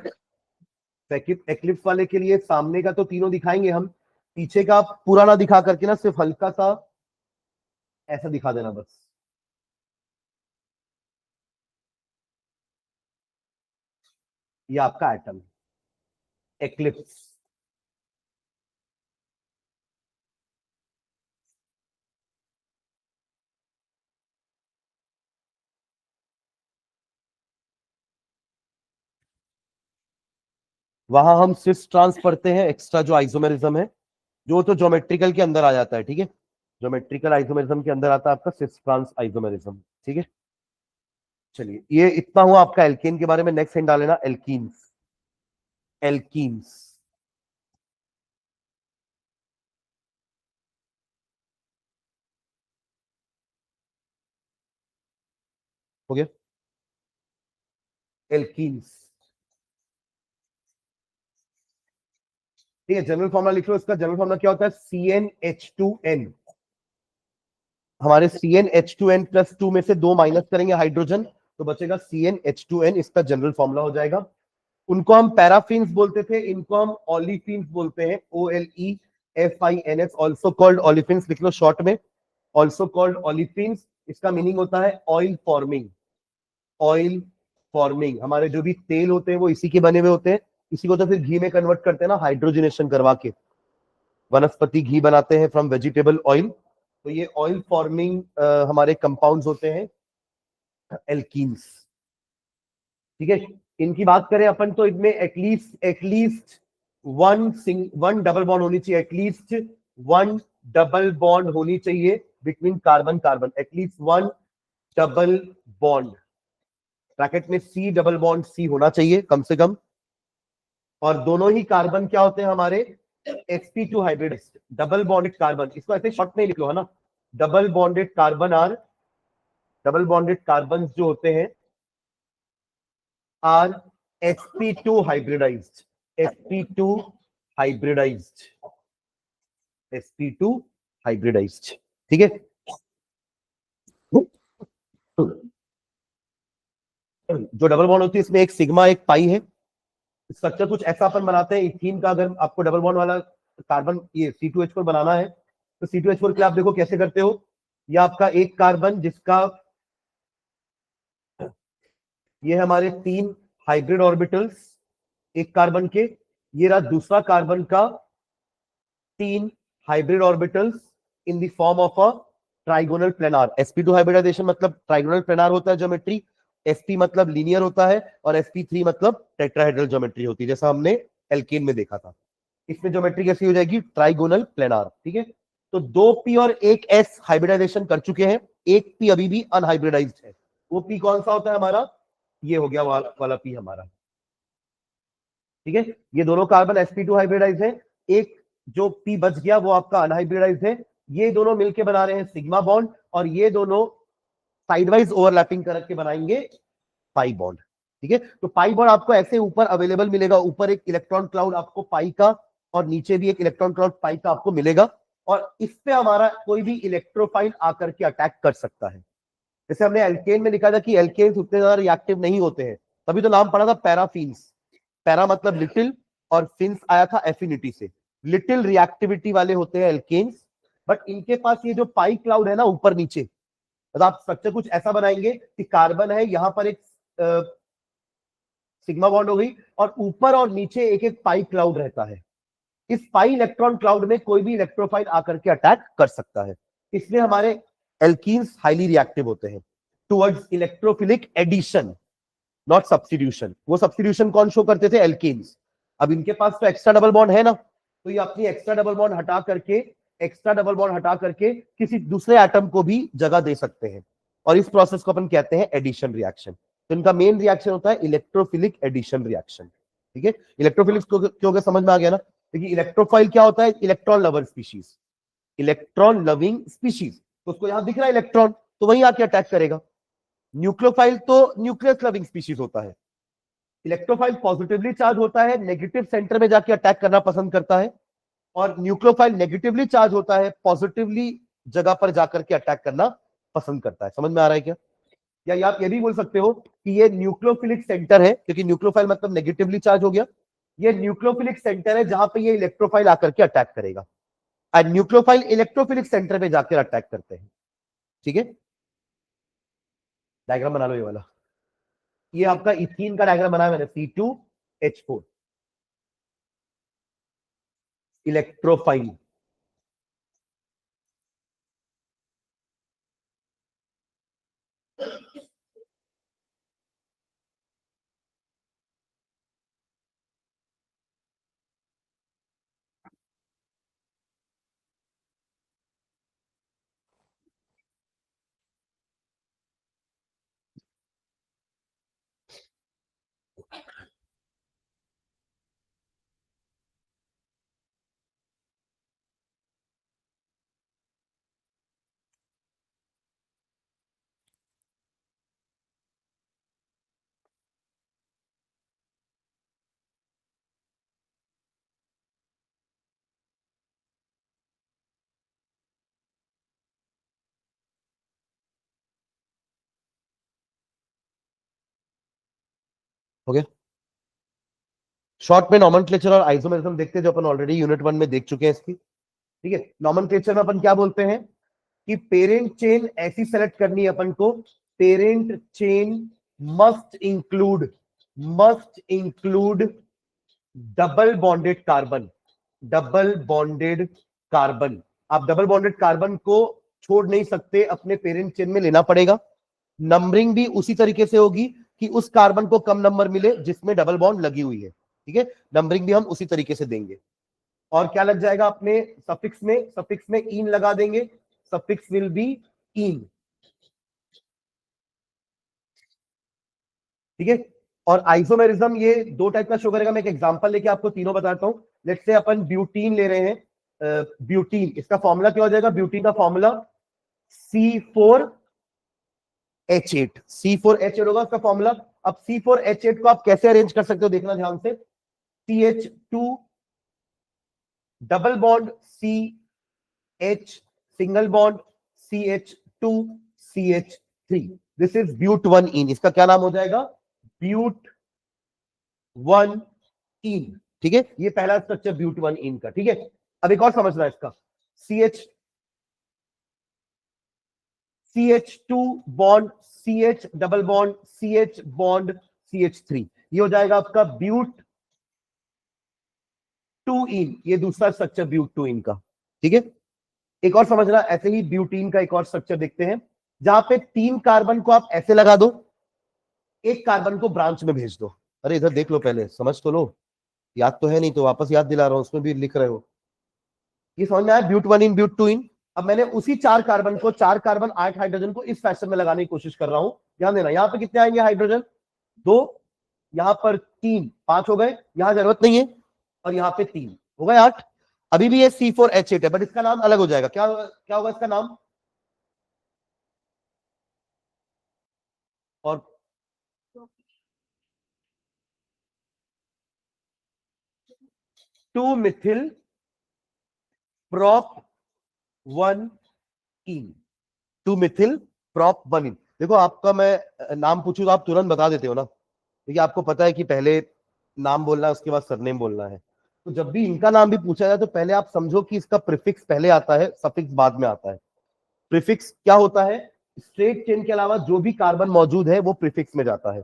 एक्लिप्स वाले के लिए सामने का तो तीनों दिखाएंगे हम, पीछे का पूरा ना दिखा करके ना, सिर्फ हल्का सा ऐसा दिखा देना बस। ये आपका एटम, एक्लिप्स। वहां हम सिस ट्रांस पढ़ते हैं, एक्स्ट्रा जो आइसोमेरिज्म है, जो तो ज्योमेट्रिकल के अंदर आ जाता है, ठीक है। ज्योमेट्रिकल आइसोमेरिज्म के अंदर आता है आपका सिस ट्रांस आइसोमेरिज्म, ठीक है। चलिए, ये इतना हुआ आपका एल्केन के बारे में। नेक्स्ट हिंट डाल लेना, एल्कीन्स। एल्कीन्स हो गया, एल्कीन्स, ठीक है। जनरल फॉर्मूला लिख लो इसका। जनरल फॉर्मूला क्या होता है? CnH2n। हमारे CnH2n प्लस 2 में से 2 माइनस करेंगे हाइड्रोजन, तो बचेगा CnH2n। इसका जनरल फॉर्मूला हो जाएगा। उनको हम पैराफिन्स बोलते थे, इनको हम ओलिफिन्स बोलते हैं, OLEFINS, ऑल्सो कॉल्ड ओलिफिन्स। लिख लो शॉर्ट में, ऑल्सो कॉल्ड ओलिफिन्स। इसका मीनिंग होता है ऑयल फॉर्मिंग। ऑयल फॉर्मिंग, हमारे जो भी तेल होते हैं वो इसी के बने हुए होते हैं। इसी को तो फिर घी में कन्वर्ट करते हैं ना, हाइड्रोजनेशन करवा के वनस्पति घी बनाते हैं फ्रॉम वेजिटेबल ऑयल। तो ये ऑयल फॉर्मिंग हमारे कंपाउंड्स होते हैं, एल्कीन्स, ठीक है। इनकी बात करें अपन, तो इनमें at least at least one double bond होनी चाहिए, एटलीस्ट वन डबल बॉन्ड होनी चाहिए between carbon carbon, at least one double bond. Bracket में C डबल बॉन्ड C होना चाहिए कम से कम। और दोनों ही कार्बन क्या होते हैं हमारे? sp2 hybrid, double bonded carbon. इसको ऐसे शॉर्ट नहीं लिख लो, है ना। Double bonded carbon are, double bonded carbon जो होते हैं are sp2 hybridised, sp2 hybridised, sp2 hybridised, ठीक है। जो डबल बॉन्ड होती है, इसमें एक सिग्मा एक पाई है। स्ट्रक्चर कुछ ऐसा अपन बनाते हैं इथीन का। अगर आपको डबल बॉन्ड वाला कार्बन, ये C2H4 बनाना है, तो C2H4 के लिए आप देखो कैसे करते हो। ये आपका एक कार्बन, जिसका ये है हमारे 3 हाइब्रिड ऑर्बिटल्स एक कार्बन के, ये रहा दूसरा कार्बन का 3 hybrid orbitals in the form of a trigonal planar. sp2 hybridization मतलब ट्राइगोनल प्लेनार होता है ज्योमेट्री, sp मतलब लीनियर होता है, और sp3 मतलब टेट्राहेड्रल ज्योमेट्री होती है, जैसा हमने एल्केन में देखा था। इसमें ज्योमेट्री कैसी हो जाएगी? Trigonal planar. ठीक है, तो 2p और 1s हाइब्रिडाइजेशन कर चुके हैं, 1p अभी भी अनहाइब्रिडाइज्ड है। वो p कौन सा होता है हमारा? ये हो गया वाला p हमारा। ठीक है, ये दोनों कार्बन sp2 हाइब्रिडाइज है, एक जो p बच गया वो आपका अनहाइब्रिडाइज है। ये दोनों मिलके बना रहे हैं सिग्मा बॉन्ड, और ये दोनों साइडवाइज ओवरलैपिंग करके बनाएंगे पाई बॉन्ड। ठीक है, तो पाई बॉन्ड आपको ऐसे ऊपर अवेलेबल मिलेगा, ऊपर एक इलेक्ट्रॉन क्लाउड आपको पाई का, और नीचे भी एक इलेक्ट्रॉन क्लाउड पाई का आपको मिलेगा, और इस पे हमारा कोई भी इलेक्ट्रोफाइल आकर के अटैक कर सकता है। जैसे हमने एल्केन में लिखा था कि एल्केन्स उतने ज्यादा रिएक्टिव नहीं होते हैं, तभी तो नाम पड़ा था पैराफिन्स। पैरा मतलब लिटिल, और फिन्स आया था एफिनिटी से। लिटिल रिएक्टिविटी वाले होते हैं एल्केन्स, बट इनके पास ये जो पाई क्लाउड है ना ऊपर नीचे, मतलब आप स्ट्रक्चर कुछ ऐसा बनाएंगे कि कार्बन है, यहां पर एक सिग्मा बॉन्ड हो गई, और ऊपर और नीचे एक एक पाई क्लाउड रहता है। इस पाई इलेक्ट्रॉन क्लाउड में कोई भी इलेक्ट्रोफाइल आकर के अटैक कर सकता है, इसलिए हमारे एल्कीन्स हाईली रिएक्टिव होते हैं towards electrophilic addition, not substitution. वो सब्स्टिट्यूशन कौन शो करते थे? एल्कीन्स। अब इनके पास तो एक्स्ट्रा डबल बॉन्ड है ना, तो ये अपनी एक्स्ट्रा डबल बॉन्ड हटा करके किसी दूसरे एटम को भी जगह दे सकते हैं, और इस प्रोसेस को अपन कहते हैं एडिशन रिएक्शन। तो इनका मेन रिएक्शन होता है इलेक्ट्रोफिलिक एडिशन रिएक्शन। ठीक है, इलेक्ट्रोफिलिक क्यों समझ में आ गया ना? क्योंकि इलेक्ट्रोफाइल क्या होता है? Electron lover species, electron loving species. तो उसको यहां दिख रहा है इलेक्ट्रॉन, तो वहीं आके अटैक करेगा। न्यूक्लियोफाइल तो न्यूक्लियस लविंग स्पीशीज होता है। इलेक्ट्रोफाइल पॉजिटिवली चार्ज होता है, नेगेटिव सेंटर में जाके अटैक करना पसंद करता है, और न्यूक्लियोफाइल नेगेटिवली चार्ज होता है, पॉजिटिवली जगह पर जाकर के अटैक करना पसंद करता है। समझ में आ रहा है क्या? या आप ये भी बोल सकते हो कि ये न्यूक्लियोफिलिक सेंटर है, क्योंकि न्यूक्लियोफाइल मतलब नेगेटिवली चार्ज हो गया। ये न्यूक्लियोफिलिक सेंटर है जहां पे ये इलेक्ट्रोफाइल आकर के अटैक करेगा, और न्यूक्लियोफाइल इलेक्ट्रोफिलिक सेंटर पे जाकर अटैक करते हैं। ठीक है, डायग्राम बना लो ये वाला। ये आपका इथीन का डायग्राम बनाया मैंने, C2H4 इलेक्ट्रोफाइल। हो गया। शॉर्ट में नॉमेनक्लेचर और आइसोमेरिज्म देखते हैं, जो अपन ऑलरेडी यूनिट 1 में देख चुके हैं इसकी। ठीक है, नॉमेनक्लेचर में अपन क्या बोलते हैं कि पेरेंट चेन ऐसी सेलेक्ट करनी है अपन को, parent chain must include double bonded carbon. Double bonded carbon, आप डबल बॉन्डेड कार्बन को छोड़ नहीं सकते, अपने पेरेंट चेन में लेना पड़ेगा। नंबरिंग भी उसी तरीके से होगी कि उस कार्बन को कम नंबर मिले जिसमें डबल बॉन्ड लगी हुई है। ठीक है, नंबरिंग भी हम उसी तरीके से देंगे। और क्या लग जाएगा अपने सफिक्स में इन लगा देंगे, सफिक्स विल बी इन। ठीक है, और आइसोमेरिज्म ये दो टाइप का शो करेगा। मैं एक एग्जांपल लेके आपको तीनों बताता हूं। लेट्स से अपन ब्यूटीन ले रहे हैं, ब्यूटीन, इसका फॉर्मूला क्या हो जाएगा? ब्यूटीन का फॉर्मूला C4H8 होगा उसका फॉर्मूला। अब C4H8 को आप कैसे अरेंज कर सकते हो, देखना ध्यान से। CH2 double bond CH single bond CH2CH3, this is but 1 ene. इसका क्या नाम हो जाएगा? ब्यूट 1 इन। ठीक है, ये पहला स्ट्रक्चर ब्यूट 1 इन का। ठीक है, अब एक और समझना है इसका। CH2 bond CH double bond CH bond CH3, ये हो जाएगा आपका ब्यूट टू इन, ये दूसरा स्ट्रक्चर ब्यूट टू इन का। ठीक है, एक और समझना, ऐसे ही ब्यूटीन का एक और स्ट्रक्चर देखते हैं, जहां पे 3 कार्बन को आप ऐसे लगा दो, एक कार्बन को ब्रांच में भेज दो। अरे इधर देख लो, पहले समझ तो लो, याद तो है नहीं तो वापस याद दिला रहा हूं, उसमें भी लिख रहे हो। ये समझ में आया, ब्यूट वन इन ब्यूट टू इन। अब मैंने उसी 4 कार्बन को, 4 कार्बन 8 हाइड्रोजन को इस फैशन में लगाने की कोशिश कर रहा हूं। ध्यान देना, यहां पे कितने आएंगे हाइड्रोजन, 2, यहां पर 3, 5 हो गए, यहां जरूरत नहीं है, और यहां पे 3 हो गए 8। अभी भी ये C4H8 है, बट इसका नाम अलग हो जाएगा। क्या क्या होगा इसका नाम, और 2 मिथिल prop 1 इन, 2 मिथिल prop 1 इन। देखो आपका मैं नाम पूछूं तो आप तुरंत बता देते हो ना, क्योंकि आपको पता है कि पहले नाम बोलना है, उसके बाद सरनेम बोलना है। तो जब भी इनका नाम भी पूछा जाए तो पहले आप समझो कि इसका प्रीफिक्स पहले आता है, सफिक्स बाद में आता है। प्रीफिक्स क्या होता है, स्ट्रेट चेन के अलावा जो भी कार्बन मौजूद है वो प्रीफिक्स में जाता है।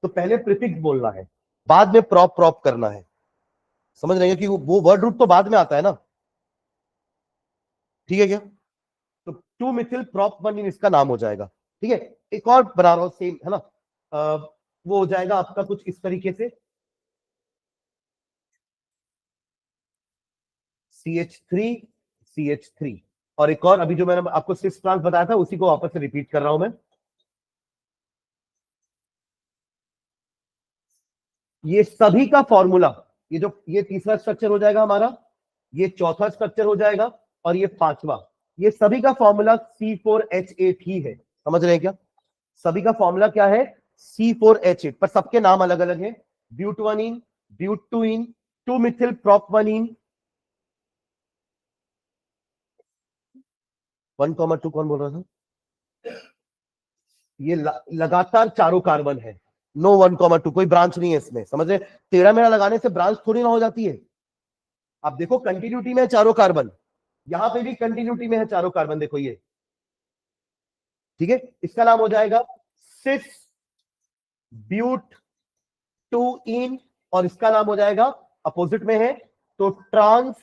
तो पहले प्रीफिक्स बोलना है, बाद में प्रॉप प्रॉप करना है। समझ रहे हैं कि वो वर्ड रूट तो बाद में आता है ना, ठीक है क्या। तो 2 मिथिल prop 1 इन इसका नाम हो जाएगा। ठीक है, एक और बना रहा हूं सेम, है ना। वो हो जाएगा आपका कुछ इस तरीके से, CH3 और एक और अभी जो मैंने आपको 6 ट्रांस बताया था उसी को वापस से रिपीट कर रहा हूं मैं। ये सभी का फॉर्मूला, ये तीसरा स्ट्रक्चर हो जाएगा हमारा, ये चौथा स्ट्रक्चर हो जाएगा, और ये पांचवा, ये सभी का फॉर्मूला C4H8 ही है। समझ रहे हैं क्या, सभी का फॉर्मूला क्या है, C4H8, पर सबके नाम अलग अलग है। ब्यूट 1 इन, ब्यूट 2 इन, 2 मिथिल prop 1 इन। 1,2 कौन बोल रहा था, ये लगातार चारों कार्बन है। नो 1,2 कोई ब्रांच नहीं है इसमें, समझ रहे, तेरह मेरा लगाने से ब्रांच थोड़ी ना हो जाती है। आप देखो कंटिन्यूटी में है चारों कार्बन, यहां पे भी कंटिन्यूटी में है चारों कार्बन, देखो ये। ठीक है, इसका नाम हो जाएगा सिस ब्यूट 2 इन, और इसका नाम हो जाएगा, अपोजिट में है तो ट्रांस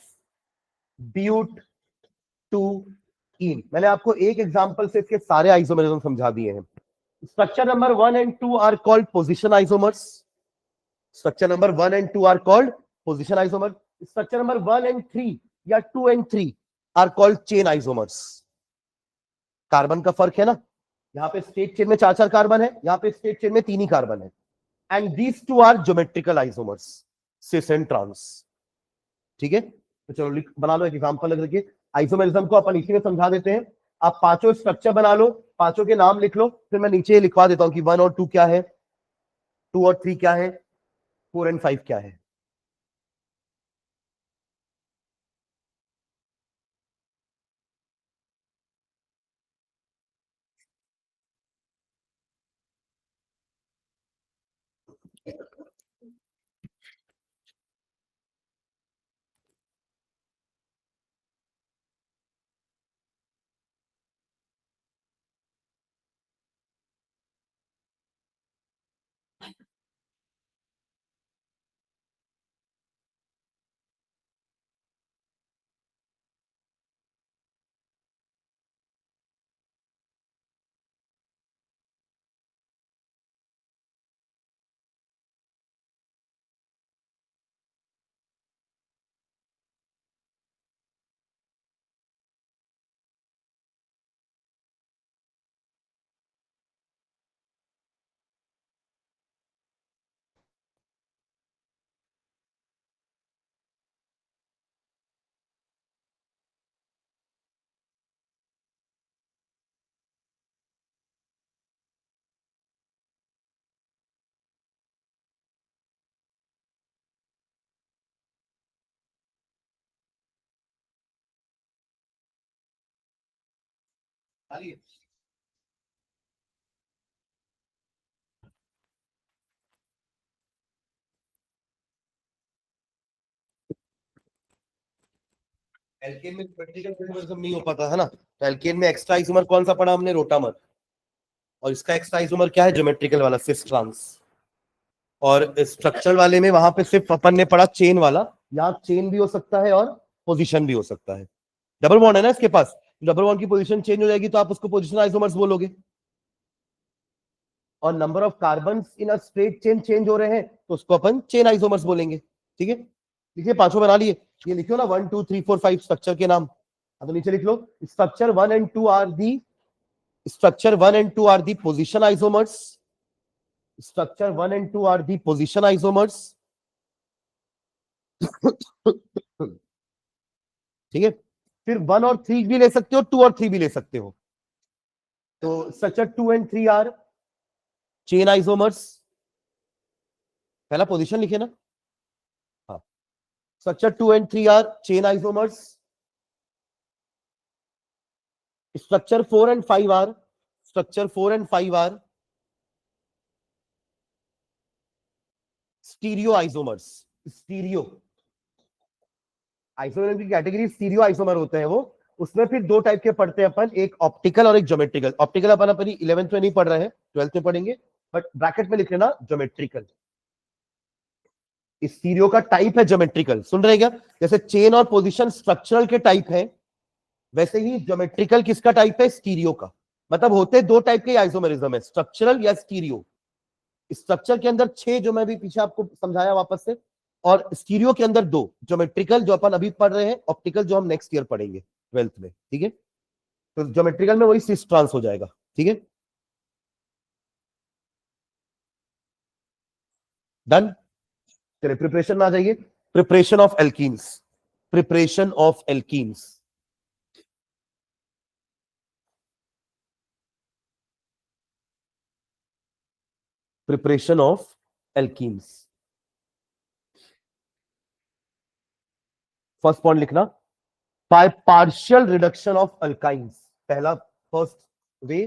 ब्यूट 2 इन। मैंने आपको एक एग्जांपल से इसके सारे आइसोमरिज्म समझा दिए हैं। Structure number 1 and 2 are called position isomers. Structure number 1 and 2 are called position isomer. Structure number 1 and 3 या 2 and 3 are called chain isomers. Carbon का फर्क है ना, यहाँ पे स्टेट चेन में 4 कार्बन है, यहाँ पे स्टेट चेन में 3 ही कार्बन है। And these two are geometrical isomers, cis and trans. ठीक है, तो चलो बना लो एक एग्जांपल लेके, आइसोमेरिज्म को अपन इसी में समझा देते हैं। आप पांचों स्ट्रक्चर बना लो, पांचों के नाम लिख लो, फिर मैं नीचे लिखवा देता हूं कि 1 और 2 क्या है, 2 और 3 क्या है, 4 एंड 5 क्या है। एल्केन में प्रैक्टिकल आइसोमरिज्म नहीं हो पाता है ना, तो एल्केन में एक्स्ट्रा आइसोमर कौन सा पढ़ा हमने, रोटामर, और इसका एक्स्ट्रा आइसोमर क्या है, ज्योमेट्रिकल वाला सिस ट्रांस। और स्ट्रक्चरल वाले में वहां पे सिर्फ अपन ने पढ़ा चेन वाला, यहाँ चेन भी हो सकता है और पोजीशन भी हो सकता है। डबल बॉन्ड है ना इसके पास, डबल बॉन्ड की पोजीशन चेंज हो जाएगी तो आप उसको पोजीशन आइसोमर्स बोलोगे। और number of carbon in a straight chain change हो रहे हैं तो उसको अपन चेन आइसोमर्स बोलेंगे। ठीक है, देखिए पांचों बना लिए। ये लिखो ना 1 2 3 4 5 स्ट्रक्चर के नाम। अब तो नीचे लिख लो structure 1 and 2 are the, structure 1 and 2 are the position isomers, structure 1 and 2 are the position isomers. ठीक है, फिर 1 और 3 भी ले सकते हो, 2 और 3 भी ले सकते हो। तो structure 2 and 3 are chain isomers, पहला पोजीशन लिखे ना। हाँ, structure 2 and 3 are chain isomers, structure 4 and 5 are, structure 4 and 5 are stereo isomers. Stereo isomer की कैटेगरी स्टीरियो आइसोमर होते हैं वो। उसमें फिर दो टाइप के पढ़ते हैं अपन, एक ऑप्टिकल और एक ज्योमेट्रिकल। ऑप्टिकल अपन अपनी 11th में नहीं पढ़ रहे हैं, 12th में पढ़ेंगे, बट ब्रैकेट में लिख लेना ज्योमेट्रिकल। स्टीरियो का टाइप है ज्योमेट्रिकल, सुन रहे हैं क्या? जैसे चेन और पोजीशन स्ट्रक्चरल के टाइप है, वैसे ही ज्योमेट्रिकल किसका टाइप है? स्टीरियो का। मतलब होते दो टाइप के आइसोमेरिज्म है, स्ट्रक्चरल या स्टीरियो। स्ट्रक्चर के अंदर 6 जो मैं भी पीछे आपको समझाया वापस से, और स्टीरियो के अंदर 2, ज्योमेट्रिकल जो अपन अभी पढ़ रहे हैं, ऑप्टिकल जो हम नेक्स्ट ईयर पढ़ेंगे 12th में। ठीक है, तो ज्योमेट्रिकल में वही सिस ट्रांस हो जाएगा। ठीक है, डन। चलिए प्रिपरेशन में आ जाइए। Preparation of alkenes, preparation of alkenes. Preparation of alkenes, first point लिखना, by partial reduction of alkynes. पहला first way,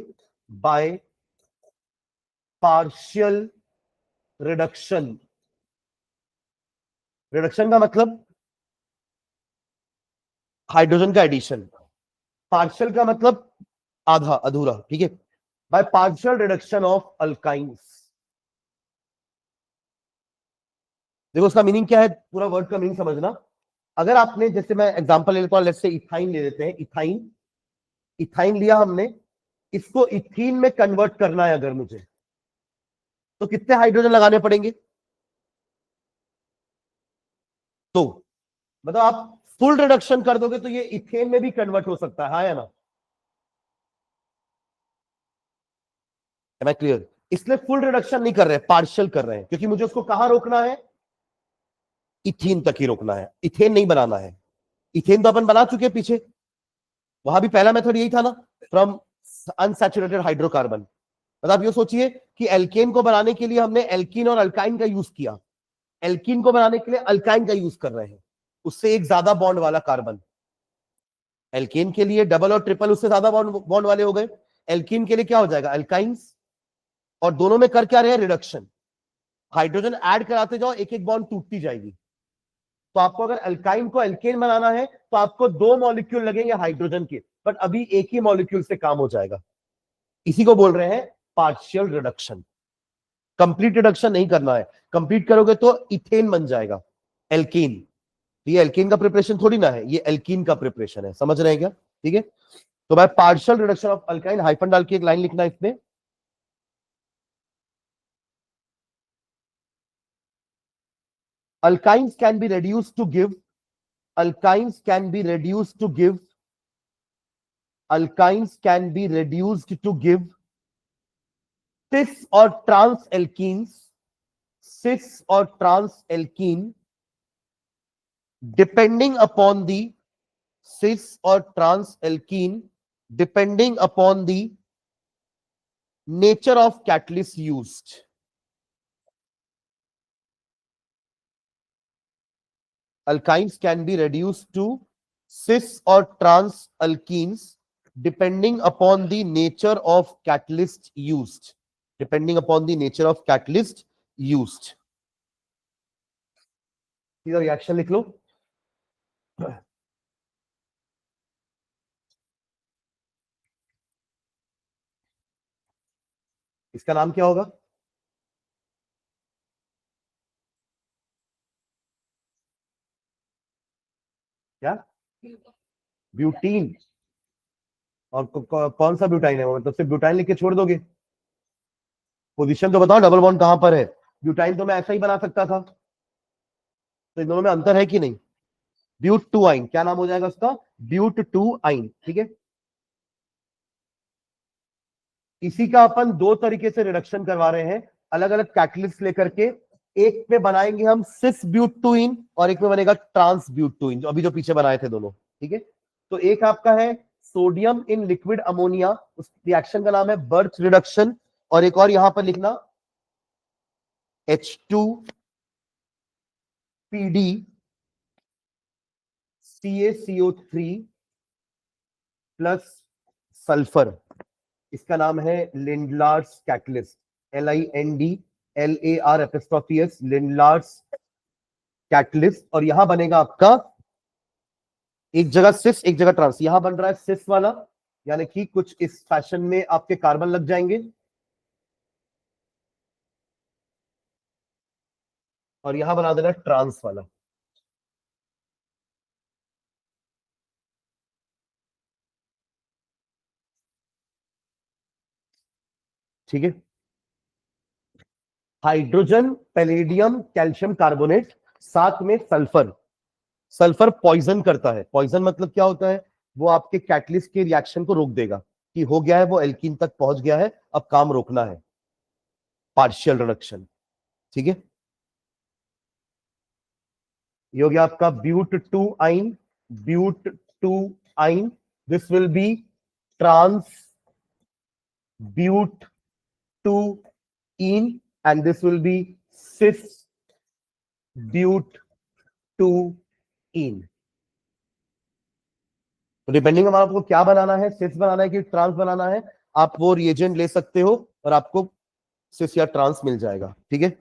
by partial reduction. Reduction का मतलब हाइड्रोजन का एडिशन, पार्शियल का मतलब आधा, अधूरा। ठीक है, bye partial reduction of alkynes. देखो उसका मीनिंग क्या है, पूरा वर्ड का मीनिंग समझना। अगर आपने, जैसे मैं एग्जांपल ले लेता हूं, लेट्स से इथाइन ले लेते हैं। इथाइन, इथाइन लिया हमने, इसको इथीन में कन्वर्ट करना है अगर मुझे, तो कितने हाइड्रोजन लगाने पड़ेंगे? तो मतलब आप फुल रिडक्शन कर दोगे तो ये इथेन में भी कन्वर्ट हो सकता है, हाँ या ना? Am I clear? इसलिए फुल रिडक्शन नहीं कर रहे, पार्शियल कर रहे हैं, क्योंकि मुझे उसको कहां रोकना है? इथीन तक ही रोकना है, इथेन नहीं बनाना है। इथेन तो अपन बना चुके हैं पीछे, वहां भी पहला मेथड यही था ना, फ्रॉम अनसैचुरेटेड हाइड्रोकार्बन। मतलब आप ये सोचिए कि एल्केन को बनाने के लिए हमने एल्कीन और अल्काइन का यूज किया, एल्कीन को बनाने के लिए अल्काइन का यूज कर रहे हैं, उससे एक ज्यादा बॉन्ड वाला कार्बन। एल्केन के लिए डबल और ट्रिपल उससे ज्यादा बॉन्ड बॉन्ड वाले हो गए, एल्कीन के लिए क्या हो जाएगा? अल्काइंस। और दोनों में कर क्या रहे हैं? रिडक्शन। हाइड्रोजन ऐड कराते जाओ, एक एक बॉन्ड टूटती जाएगी। तो आपको अगर अल्काइन को एल्केन बनाना है तो आपको 2 मॉलिक्यूल लगेंगे हाइड्रोजन के, बट अभी एक ही मॉलिक्यूल से काम हो जाएगा। इसी को बोल रहे हैं पार्शियल रिडक्शन। कंप्लीट रिडक्शन नहीं करना है, कंप्लीट करोगे तो इथेन बन जाएगा, एल्कीन। ये एल्कीन का प्रिपरेशन थोड़ी ना है, ये एल्कीन का प्रिपरेशन है, समझ रहे हैं क्या? ठीक है, तो bye partial reduction of alkyne, hyphen डाल के एक लाइन लिखना है इसमें, alkynes can be reduced to give, alkynes can be reduced to give, alkynes can be reduced to give cis or trans alkenes, cis or trans alkene, depending upon the cis or trans alkene, depending upon the nature of catalyst used. Alkynes can be reduced to cis or trans alkenes depending upon the nature of catalyst used, depending upon the nature of catalyst used. सीधा reaction लिख लो। इसका नाम क्या होगा? क्या butene, और कौन सा ब्यूटाइन है वो, मतलब सिर्फ ब्यूटाइन लिख के छोड़ दोगे? पोजीशन तो बताओ, डबल बॉन्ड कहां पर है? ब्यूटाइन तो मैं ऐसा ही बना सकता था, तो इन दोनों में अंतर है कि नहीं? ब्यूट टू आइन, क्या नाम हो जाएगा उसका? ब्यूट टू आइन, ठीक है। इसी का अपन दो तरीके से रिडक्शन करवा रहे हैं, अलग अलग कैटलिस्ट लेकर के। एक में बनाएंगे हम सिस ब्यूटूइन और एक में बनेगा ट्रांस ब्यूटूइन, जो अभी जो पीछे बनाए थे दोनों, ठीक है। तो एक आपका है सोडियम इन लिक्विड अमोनिया, उस रिएक्शन का नाम है बर्च रिडक्शन, और एक और यहां पर लिखना H2PD CaCO3 प्लस सल्फर, इसका नाम है Lindlar's catalyst, LINDLAR Lindlar's catalyst. और यहां बनेगा आपका एक जगह सिस एक जगह ट्रांस, यहां बन रहा है सिस वाला, यानी कि कुछ इस फैशन में आपके कार्बन लग जाएंगे, और यहां बना देना ट्रांस वाला। ठीक है, हाइड्रोजन पैलेडियम कैल्शियम कार्बोनेट, साथ में सल्फर। सल्फर पॉइजन करता है, पॉइजन मतलब क्या होता है? वो आपके कैटलिस्ट के रिएक्शन को रोक देगा, कि हो गया है वो एल्कीन तक पहुंच गया है, अब काम रोकना है, पार्शियल रिडक्शन, ठीक है। ये हो गया आपका bute two ene, bute two ene, this will be trans bute two ene, and this will be cis bute two ene. तो डिपेंडिंग हमारा आपको क्या बनाना है, सिस बनाना है कि ट्रांस बनाना है, आप वो रिएजेंट ले सकते हो और आपको सिस या ट्रांस मिल जाएगा, ठीक है।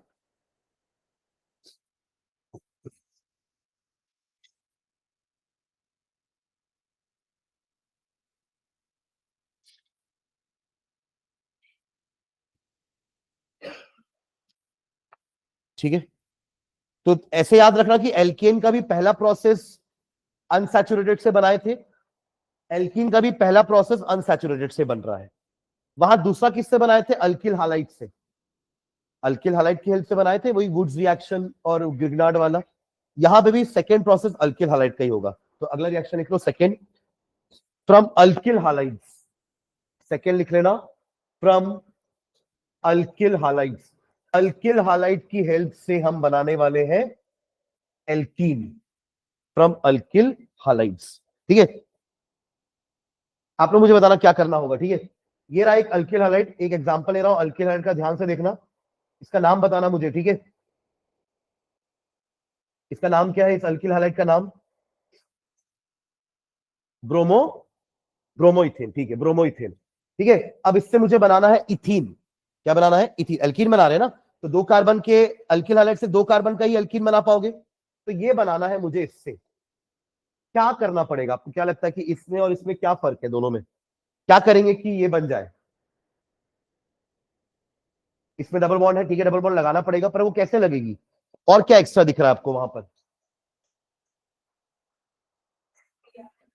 ठीक है, तो ऐसे याद रखना कि एल्केन का भी पहला प्रोसेस अनसैचुरेटेड से बनाए थे, एल्कीन का भी पहला प्रोसेस अनसैचुरेटेड से बन रहा है। वहां दूसरा किससे बनाए थे? अल्किल हालाइट से, अल्किल हालाइट की हेल्प से बनाए थे, वही वुड्स रिएक्शन और गिगनार्ड वाला। यहां पे भी सेकेंड प्रोसेस अल्किल हालाइट का ही होगा। तो अगला रिएक्शन लिख लो, second from alkyl halides, second लिख लेना, from alkyl halides. Alkyl halide की हेल्प से हम बनाने वाले हैं एल्कीन, फ्रॉम अल्किल हालाइट्स, ठीक है। आप लोग मुझे बताना क्या करना होगा, ठीक है। ये रहा एक अल्किल हालाइट, एक एग्जांपल ले रहा हूं अल्किल हालाइट का, ध्यान से देखना, इसका नाम बताना मुझे, ठीक है। इसका नाम क्या है, इस अल्किल हालाइट का नाम? ब्रोमो, ब्रोमोइथेन, ठीक है, ब्रोमोइथेन, ठीक है। अब इससे मुझे बनाना है इथीन। क्या बनाना है? इथीन। एल्कीन बना रहे हैं ना, तो दो कार्बन के अल्किल हालाइट से दो कार्बन का ही एल्कीन बना पाओगे, तो ये बनाना है मुझे इससे। क्या करना पड़ेगा आपको, क्या लगता है कि इसमें और इसमें क्या फर्क है दोनों में? क्या करेंगे कि ये बन जाए? इसमें डबल बॉन्ड है, ठीक है, डबल बॉन्ड लगाना पड़ेगा, पर वो कैसे लगेगी? और क्या एक्स्ट्रा दिख रहा है आपको वहां पर?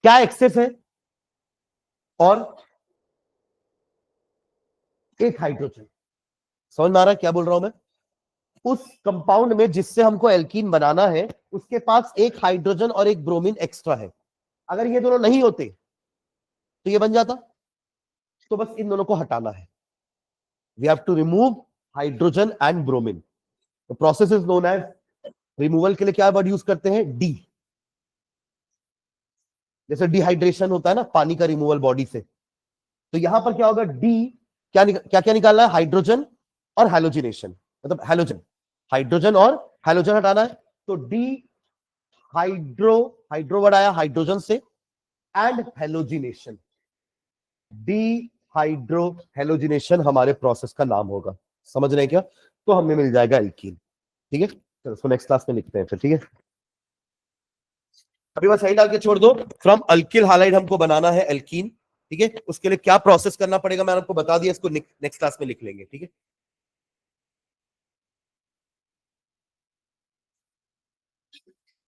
क्या एक्सेस है? और एक हाइड्रोजन। समझ में आ रहा है क्या बोल रहा हूं मैं? उस कंपाउंड में जिससे हमको एल्कीन बनाना है, उसके पास एक हाइड्रोजन और एक ब्रोमीन एक्स्ट्रा है। अगर ये दोनों नहीं होते तो ये बन जाता। तो बस इन दोनों को हटाना है, we have to remove hydrogen and bromine. The process is known as, removal के लिए क्या वर्ड यूज करते हैं? डी। जैसे डिहाइड्रेशन होता है ना, पानी का रिमूवल बॉडी से, तो यहां पर क्या होगा? डी, क्या क्या निकालना है? हाइड्रोजन और हैलोजिनेशन, मतलब हैलोजन, हाइड्रोजन और हैलोजन हटाना है। तो डी हाइड्रो, हाइड्रो वर्ड आया हाइड्रोजन से, and halogenation, D hydro halogenation हमारे प्रोसेस का नाम होगा। समझ रहे हैं क्या? तो हमें मिल जाएगा एल्कीन, ठीक है। चलो उसको नेक्स्ट क्लास में लिखते हैं फिर, ठीक है। अभी बस सही डाल के छोड़ दो, फ्रॉम अल्किल हालाइड हमको बनाना है एल्कीन, ठीक है। उसके लिए क्या प्रोसेस करना पड़ेगा मैंने आपको बता दिया, इसको नेक्स्ट क्लास में लिख लेंगे, ठीक है।